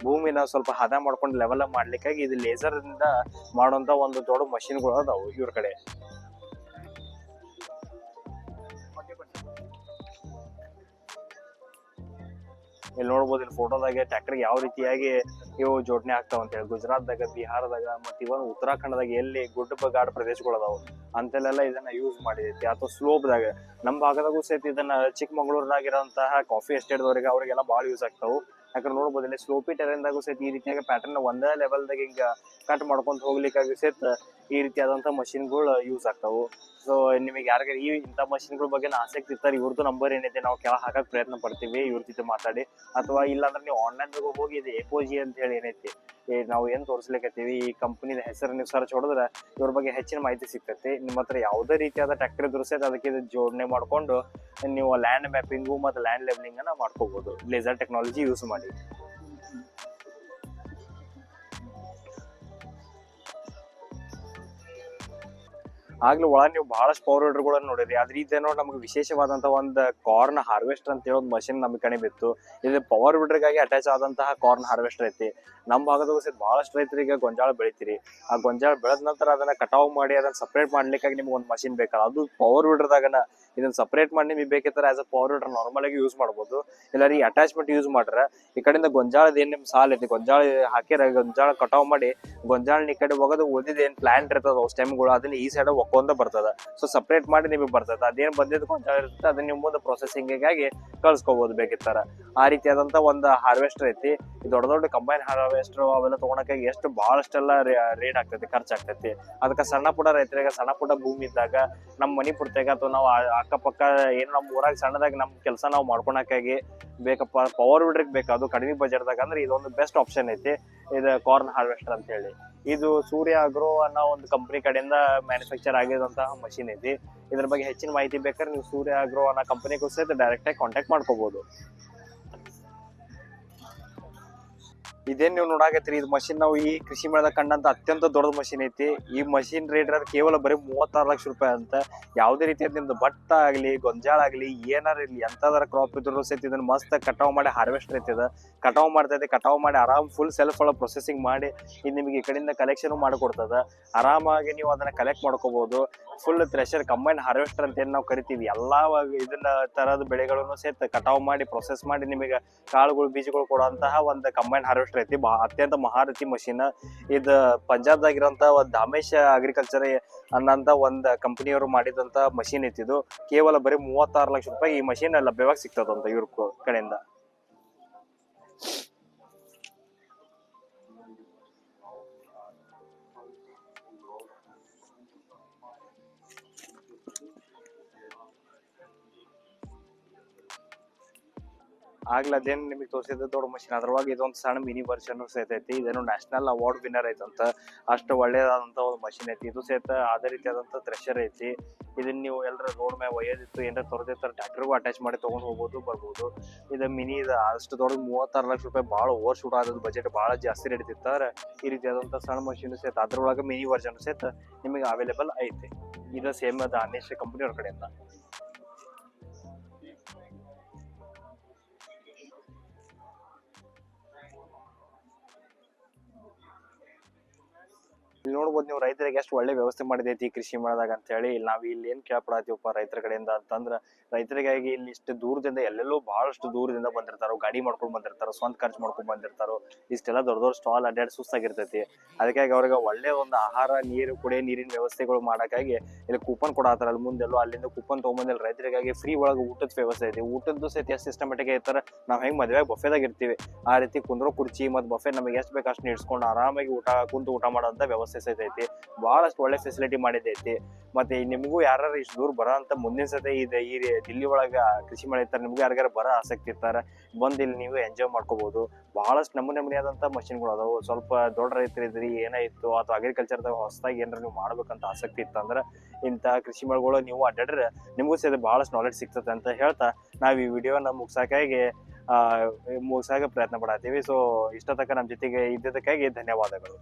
ಭೂಮಿನ ಸ್ವಲ್ಪ ಹದ ಮಾಡ್ಕೊಂಡು ಲೆವೆಲ್ ಮಾಡ್ಲಿಕ್ಕಾಗಿ ಇದು ಲೇಸರ್ ಇಂದ ಮಾಡುವಂತ ಒಂದು ದೊಡ್ಡ ಮಷಿನ್ಗಳು ಅದಾವು ಇವ್ರ ಕಡೆ. ಇಲ್ಲಿ ನೋಡ್ಬೋದು ಇಲ್ಲಿ ಫೋಟೋದಾಗೆ ಟ್ರ್ಯಾಕ್ಟರ್ ಯಾವ ರೀತಿಯಾಗಿ ಇವು ಜೋಡಣೆ ಆಗ್ತಾವ ಅಂತ ಹೇಳಿ. ಗುಜರಾತ್ದಾಗ, ಬಿಹಾರದಾಗ ಮತ್ತೆ ಇವನ್ ಉತ್ತರಾಖಂಡದಾಗ ಎಲ್ಲಿ ಗುಡ್ಡ ಪ್ರದೇಶಗಳು ಅದಾವು ಅಂತಲ್ಲೆಲ್ಲ ಇದನ್ನ ಯೂಸ್ ಮಾಡಿದೈತಿ. ಅಥವಾ ಸ್ಲೋಪ್ದಾಗ ನಮ್ಮ ಭಾಗದಾಗೂ ಸಹಿತ ಇದನ್ನ ಚಿಕ್ಕಮಗಳೂರಿನಾಗಿರೋಂತಹ ಕಾಫಿ ಎಸ್ಟೇಟ್ದವ್ರಿಗೆ ಅವ್ರಿಗೆಲ್ಲ ಭಾಳ ಯೂಸ್ ಆಗ್ತಾವು. ಯಾಕಂದ್ರೆ ನೋಡ್ಬೋದು ಇಲ್ಲಿ ಸ್ಲೋಪಿ ಟೆರೆನ್ದಾಗೂ ಸಹಿತ ಈ ರೀತಿಯಾಗಿ ಪ್ಯಾಟರ್ನ್ ಒಂದೇ ಲೆವೆಲ್ದಾಗ ಹಿಂಗ ಕಟ್ ಮಾಡ್ಕೊಂತ ಹೋಗ್ಲಿಕ್ಕಾಗಿ ಸಹಿತ ಈ ರೀತಿಯಾದಂಥ ಮಷಿನ್ಗಳು ಯೂಸ್ ಆಗ್ತಾವು. ಸೊ ನಿಮಗೆ ಯಾರಿಗಾರ ಇಂಥ ಮಷಿನ್ಗಳ ಬಗ್ಗೆ ಆಸಕ್ತಿ ಇರ್ತಾರೆ, ಇವ್ರದ್ದು ನಂಬರ್ ಏನೈತೆ ನಾವು ಕೆಳಗೆ ಹಾಕಕ್ಕೆ ಪ್ರಯತ್ನ ಪಡ್ತೀವಿ ಇವ್ರ ಜೊತೆ ಮಾತಾಡಿ. ಅಥವಾ ಇಲ್ಲಾಂದ್ರೆ ನೀವು ಆನ್ಲೈನ್ದಾಗ ಹೋಗಿ ಇದು ಎಪೋಜಿ ಅಂತ ಹೇಳಿ ಏನೈತಿ, ನಾವು ಏನು ತೋರಿಸ್ಲಿಕ್ಕತ್ತೀವಿ ಈ ಕಂಪನಿದ ಹೆಸರು ನೀವು ಸರ್ಚ್ ಹೊಡೆದ್ರೆ ಇವ್ರ ಬಗ್ಗೆ ಹೆಚ್ಚಿನ ಮಾಹಿತಿ ಸಿಗ್ತೈತಿ. ನಿಮ್ಮ ಹತ್ರ ಯಾವುದೇ ರೀತಿಯಾದ ಟ್ರ್ಯಾಕ್ಟರ್ ಇದ್ರೂ ಸಹಿತ ಅದಕ್ಕೆ ಇದು ಜೋಡಣೆ ಮಾಡಿಕೊಂಡು ನೀವು ಲ್ಯಾಂಡ್ ಮ್ಯಾಪಿಂಗು ಮತ್ತು ಲ್ಯಾಂಡ್ ಲೆವೆಲಿಂಗ್ ಅನ್ನ ಮಾಡ್ಕೋಬಹುದು ಲೇಸರ್ ಟೆಕ್ನಾಲಜಿ ಯೂಸ್ ಮಾಡಿ. ಆಗ್ಲೂ ಒಳಗೆ ನೀವು ಬಹಳಷ್ಟು ಪವರ್ ವಿಡರ್ಗಳನ್ನು ನೋಡಿರಿ. ಆದ್ರೆ ಇದೇನೋ ನಮ್ಗೆ ವಿಶೇಷವಾದಂತಹ ಒಂದು ಕಾರ್ನ್ ಹಾರ್ವೆಸ್ಟರ್ ಅಂತ ಹೇಳೋ ಮಷಿನ್ ನಮಗೆ ಕಣಿ ಬಿತ್ತು. ಇದು ಪವರ್ ವಿಡರ್ಗಾಗಿ ಅಟ್ಯಾಚ್ ಆದಂತಹ ಕಾರ್ನ್ ಹಾರ್ವೆಸ್ಟರ್ ಐತಿ. ನಮ್ಮ ಭಾಗದಾಗ ಸಹಿತ ಬಹಳಷ್ಟು ರೈತರಿಗೆ ಗೊಂಜಾಳ ಬೆಳಿತೀರಿ. ಆ ಗೊಂಜಾಳ ಬೆಳೆದ ನಂತರ ಅದನ್ನ ಕಟಾವು ಮಾಡಿ ಅದನ್ನ ಸಪ್ರೇಟ್ ಮಾಡ್ಲಿಕ್ಕಾಗಿ ನಿಮ್ಗೆ ಒಂದು ಮಷಿನ್ ಬೇಕಲ್ಲ, ಅದು ಪವರ್ ವಿಡರ್ದಾಗನ ಇದನ್ನ ಸಪ್ರೇಟ್ ಮಾಡಿ ನಿಮಗೆ ಬೇಕಿತ್ತರ as a power weeder normal ಆಗಿ ಯೂಸ್ ಮಾಡ್ಬೋದು. ಇಲ್ಲ ಈ ಅಟ್ಯಾಚ್ಮೆಂಟ್ ಯೂಸ್ ಮಾಡ್ರೆ ಈ ಕಡೆಯಿಂದ ಗೊಂಜಾಳದ ಏನ್ ನಿಮ್ ಸಾಲ ಐತಿ ಗೊಂಜಾಳ ಹಾಕಿರ ಗೊಂಜಾಳ ಕಟಾವ್ ಮಾಡಿ ಗೊಂಜಾಳ ಈ ಕಡೆ ಹೋಗೋದು ಓದಿದ ಏನ್ ಪ್ಲಾಂಟ್ ಇರ್ತದ ಸ್ಟೆಮ್ಗಳು ಅದನ್ನ ಈ ಸೈಡ್ ಒಕ್ಕೊಂದ ಬರ್ತದ. ಸೊ ಸಪ್ರೇಟ್ ಮಾಡಿ ನಿಮಗೆ ಬರ್ತದ. ಅದೇನ್ ಬಂದಿದ್ದು ಗೊಂಜಾಳ ಇರುತ್ತೆ ಅದನ್ನ ನೀವು ಮುಂದೆ ಪ್ರೊಸೆಸಿಂಗಿಗಾಗಿ ಕಳ್ಸ್ಕೋಬಹುದು ಬೇಕಿತ್ತಾರ. ಆ ರೀತಿಯಾದಂತ ಒಂದು ಹಾರ್ವೆಸ್ಟರ್ ಐತಿ. ದೊಡ್ಡ ದೊಡ್ಡ ಕಂಬೈನ್ ಹಾರ್ವೆಸ್ಟರ್ ಅವೆಲ್ಲ ತಗೊಳಕಾಗಿ ಎಷ್ಟು ಬಹಳಷ್ಟೆಲ್ಲ ರೇಟ್ ಆಗ್ತೈತಿ, ಖರ್ಚಾಗ್ತೈತಿ. ಅದಕ್ಕೆ ಸಣ್ಣ ಪುಟ್ಟ ರೈತರಿಗೆ ಸಣ್ಣ ಪುಟ್ಟ ಭೂಮಿ ಇದ್ದಾಗ ನಮ್ಮ ಮನಿ ಪೂರ್ತಿಯಾಗ ಅಥವಾ ನಾವು ಅಕ್ಕಪಕ್ಕ ಏನು ನಮ್ಮ ಊರಾಗ ಸಣ್ಣದಾಗ ನಮ್ಮ ಕೆಲಸ ನಾವು ಮಾಡ್ಕೊಳಕಾಗಿ ಬೇಕಪ್ಪ ಪವರ್ ವಿಡ್ರಿಗೆ ಬೇಕು, ಅದು ಕಡಿಮೆ ಬಜೆಟ್ದಾಗ ಅಂದ್ರೆ ಇದೊಂದು ಬೆಸ್ಟ್ ಆಪ್ಷನ್ ಐತಿ ಇದು ಕಾರ್ನ್ ಹಾರ್ವೆಸ್ಟರ್ ಅಂತ ಹೇಳಿ. ಇದು ಸೂರ್ಯ ಅಗ್ರೋ ಅನ್ನೋ ಒಂದು ಕಂಪನಿ ಕಡೆಯಿಂದ ಮ್ಯಾನುಫ್ಯಾಕ್ಚರ್ ಆಗಿರುವಂತಹ ಮಷಿನ್ ಐತಿ. ಇದ್ರ ಬಗ್ಗೆ ಹೆಚ್ಚಿನ ಮಾಹಿತಿ ಬೇಕಾದ್ರೆ ನೀವು ಸೂರ್ಯ ಅಗ್ರೋ ಅನ್ನೋ ಕಂಪನಿಗೂ ಸಹಿತ ಡೈರೆಕ್ಟ್ ಆಗಿ ಕಾಂಟ್ಯಾಕ್ಟ್ ಮಾಡ್ಕೋಬಹುದು. ಇದೇನ್ ನೀವು ನೋಡಾಕತ್ರಿ ಇದು ಮಷಿನ್ ನಾವು ಈ ಕೃಷಿ ಮೇಳದಾಗ ಕಂಡಂತ ಅತ್ಯಂತ ದೊಡ್ಡ ಮಷಿನ್ ಐತಿ. ಈ ಮಷಿನ್ ರೇಟ್ ಕೇವಲ ಬರೀ 36 ಲಕ್ಷ ರೂಪಾಯಿ ಅಂತ. ಯಾವುದೇ ರೀತಿಯಾದ ನಿಮ್ದು ಭತ್ತ ಆಗ್ಲಿ ಗೊಂಜಾಳ ಆಗ್ಲಿ ಏನಾರ ಇರ್ಲಿ ಎಂತದರ ಕ್ರಾಪ್ ಇದ್ರು ಸಹಿತ ಇದನ್ನ ಮಸ್ತ್ ಕಟಾವ್ ಮಾಡಿ ಹಾರ್ವೆಸ್ಟರ್ ಐತಿ. ಕಟಾವ್ ಮಾಡ್ತೈತಿ, ಕಟಾವ್ ಮಾಡಿ ಆರಾಮ್ ಫುಲ್ ಸೆಲ್ಫ್ ಒಳಗೆ ಪ್ರೊಸೆಸಿಂಗ್ ಮಾಡಿ ಇದು ನಿಮಗೆ ಈ ಕಡೆಯಿಂದ ಕಲೆಕ್ಷನ್ ಮಾಡಿಕೊಡ್ತದ. ಆರಾಮಾಗಿ ನೀವು ಅದನ್ನ ಕಲೆಕ್ಟ್ ಮಾಡ್ಕೋಬಹುದು. ಫುಲ್ ಥ್ರೆಷರ್ ಕಂಬೈನ್ ಹಾರ್ವೆಸ್ಟರ್ ಅಂತ ಏನ್ ನಾವು ಕರಿತೀವಿ ಎಲ್ಲಾ ಇದನ್ನ ತರದ ಬೆಳೆಗಳನ್ನು ಸಹಿತ ಕಟಾವ್ ಮಾಡಿ ಪ್ರೊಸೆಸ್ ಮಾಡಿ ನಿಮಗೆ ಕಾಳುಗಳು ಬೀಜಗಳು ಕೊಡುವಂತಹ ಒಂದು ಕಂಬೈನ್ ಹಾರ್ವೆಸ್ಟರ್ ಐತಿ. ಅತ್ಯಂತ ಮಹಾರಥಿ ಮಷಿನ್ ಇದು ಪಂಜಾಬ್ದಾಗಿರೋಂತ ಒಂದು ದಾಮೇಶ್ ಅಗ್ರಿಕಲ್ಚರ್ ಅನ್ನಂತ ಒಂದು ಕಂಪನಿಯವರು ಮಾಡಿದಂತ ಮಷಿನ್ ಐತಿ. ಇದು ಕೇವಲ ಬರೀ 36 ಲಕ್ಷ ರೂಪಾಯಿ ಈ ಮಷಿನ್ ಲಭ್ಯವಾಗಿ ಸಿಗ್ತದಂತ ಇವ್ರ ಕಡೆಯಿಂದ. ಆಗ್ಲದೇನು ನಿಮಗೆ ತೋರಿಸಿದ ದೊಡ್ಡ ಮಷಿನ್ ಅದ್ರೊಳಗೆ ಇದೊಂದು ಸಣ್ಣ ಮಿನಿ ವರ್ಷನ್ ಸಹಿತ ಐತಿ. ಇದೇನು ನ್ಯಾಷನಲ್ ಅವಾರ್ಡ್ ವಿನ್ನರ್ ಐತಂತ, ಅಷ್ಟು ಒಳ್ಳೇದಾದಂತ ಒಂದು ಮಷಿನ್ ಐತಿ. ಇದು ಸಹಿತ ಅದೇ ರೀತಿಯಾದಂತ ಥ್ರೆಷರ್ ಐತಿ. ಇದನ್ನ ನೀವು ಎಲ್ಲರ ರೋಡ್ ಮ್ಯಾಗ ಒಯ್ಯೋದಿತ್ತು ಏನಾರ ತೊರೆದಿರ್ತಾರೆ ಟ್ರ್ಯಾಕ್ಟರ್ಗೂ ಅಟ್ಯಾಚ್ ಮಾಡಿ ತಗೊಂಡ್ ಹೋಗ್ಬೋದು ಬರ್ಬೋದು. ಇದು ಮಿನಿ ಇದು ಅಷ್ಟು ದೊಡ್ಡ 36 ಲಕ್ಷ ರೂಪಾಯಿ ಭಾಳ ಓವರ್ ಶೂಟ್ ಆದ ಬಜೆಟ್ ಭಾಳ ಜಾಸ್ತಿ ನಡೀತಿರ್ತಾರೆ. ಈ ರೀತಿಯಾದಂತ ಸಣ್ಣ ಮಷಿನ್ ಸಹಿತ ಅದ್ರೊಳಗೆ ಮಿನಿ ವರ್ಷನ್ ಸಹಿತ ನಿಮಗೆ ಅವೈಲೇಬಲ್ ಐತಿ. ಇದು ಸೇಮ್ ಅದ ಅನೇಶ್ ಕಂಪನಿ ಅವ್ರ ಕಡೆಯಿಂದ. ಇಲ್ಲಿ ನೋಡ್ಬೋದು ನೀವು ರೈತರಿಗೆ ಎಷ್ಟು ಒಳ್ಳೆ ವ್ಯವಸ್ಥೆ ಮಾಡಿದೈತಿ ಕೃಷಿ ಮೇಳದಾಗ ಅಂತ ಹೇಳಿ. ನಾವ್ ಇಲ್ಲಿ ಏನ್ ಕೇಳ್ಪಡತ್ತೀವಪ್ಪ ರೈತರ ಕಡೆಯಿಂದ ಅಂತಂದ್ರ ರೈತರಿಗಾಗಿ ಇಲ್ಲಿ ಇಷ್ಟು ದೂರದಿಂದ ಎಲ್ಲೆಲ್ಲೋ ಬಹಳಷ್ಟು ದೂರದಿಂದ ಬಂದಿರ್ತಾರೋ, ಗಾಡಿ ಮಾಡ್ಕೊಂಡ್ ಬಂದಿರ್ತಾರೋ, ಸ್ವಂತ ಖರ್ಚು ಮಾಡ್ಕೊಂಡ್ ಬಂದಿರ್ತಾರೋ. ಇಷ್ಟೆಲ್ಲ ದೊಡ್ಡ ದೊಡ್ಡ ಸ್ಟಾಲ್ ಅಡ್ಡಾಡಿ ಸುಸ್ತಾಗಿರ್ತೈತಿ. ಅದಕ್ಕಾಗಿ ಅವ್ರಿಗೆ ಒಳ್ಳೆ ಒಂದು ಆಹಾರ ನೀರು ಕುಡಿಯೋ ನೀರಿನ ವ್ಯವಸ್ಥೆಗಳು ಮಾಡಕ್ಕಾಗಿ ಇಲ್ಲಿ ಕೂಪನ್ ಕೊಡತ್ತಾರ. ಅಲ್ಲಿ ಮುಂದೆಲ್ಲೋ ಅಲ್ಲಿಂದ ಕೂಪನ್ ತಗೊಂಬಂದಿಲ್ಲ ರೈತರಿಗಾಗಿ ಫ್ರೀ ಒಳಗೆ ಊಟದ ವ್ಯವಸ್ಥೆ ಐತಿ. ಊಟದ್ದು ಸಹಿತ ಎಷ್ಟು ಸಿಸ್ಟಮೆಟಿಕ್ ಐತಾರ, ನಾವ್ ಹೆಂಗ್ ಮದ್ವೆಗೆ ಬಫೆದಾಗ ಇರ್ತೀವಿ ಆ ರೀತಿ ಕುಂದ್ರೋ ಕುರ್ಚಿ ಮತ್ತು ಬಫೆ ನಮಗೆ ಎಷ್ಟು ಬೇಕು ಅಷ್ಟು ನೀಡ್ಸ್ಕೊಂಡು ಆರಾಮಾಗಿ ಕುಂತು ಊಟ ಮಾಡೋಂಥ ವ್ಯವಸ್ಥೆ ಸಹಿತ ಐತಿ. ಬಹಳಷ್ಟು ಒಳ್ಳೆ ಫೆಸಿಲಿಟಿ ಮಾಡಿದೈತಿ. ಮತ್ತೆ ನಿಮಗೂ ಯಾರು ಇಷ್ಟು ದೂರ ಬರೋ ಅಂತ ಮುಂದಿನ ಸತಿ ಇದೆ ಈ ದಿಲ್ಲಿ ಒಳಗ ಕೃಷಿ ಮೇಳ ಇರ್ತಾರೆ, ನಿಮ್ಗೂ ಯಾರಿಗಾರ ಬರೋ ಆಸಕ್ತಿ ಇರ್ತಾರೆ ಬಂದು ಇಲ್ಲಿ ನೀವು ಎಂಜಾಯ್ ಮಾಡ್ಕೋಬಹುದು. ಬಹಳಷ್ಟು ನಮೂನೆ ಆದಂತ ಮಷಿನ್ಗಳು ಅದಾವು. ಸ್ವಲ್ಪ ದೊಡ್ಡ ರೈತರಿದ್ರಿ ಏನಾಯ್ತು ಅಥವಾ ಅಗ್ರಿಕಲ್ಚರ್ದಾಗ ಹೊಸದಾಗಿ ಏನಾರ ನೀವು ಮಾಡ್ಬೇಕಂತ ಆಸಕ್ತಿ ಇತ್ತಂದ್ರೆ ಇಂಥ ಕೃಷಿ ಮೇಳಗಳು ನೀವು ಅಡ್ಡಾಡ್ರೆ ನಿಮಗೂ ಸಹಿತ ಬಹಳಷ್ಟು ನಾಲೆಡ್ಜ್ ಸಿಗ್ತದೆ ಅಂತ ಹೇಳ್ತಾ ನಾವು ಈ ವಿಡಿಯೋನ ಮುಗಿಸಾಕ ಪ್ರಯತ್ನ ಪಡತ್ತೀವಿ. ಸೊ ಇಷ್ಟ ತನಕ ನಮ್ಮ ಜೊತೆಗೆ ಇದ್ದದಕ್ಕಾಗಿ ಧನ್ಯವಾದಗಳು.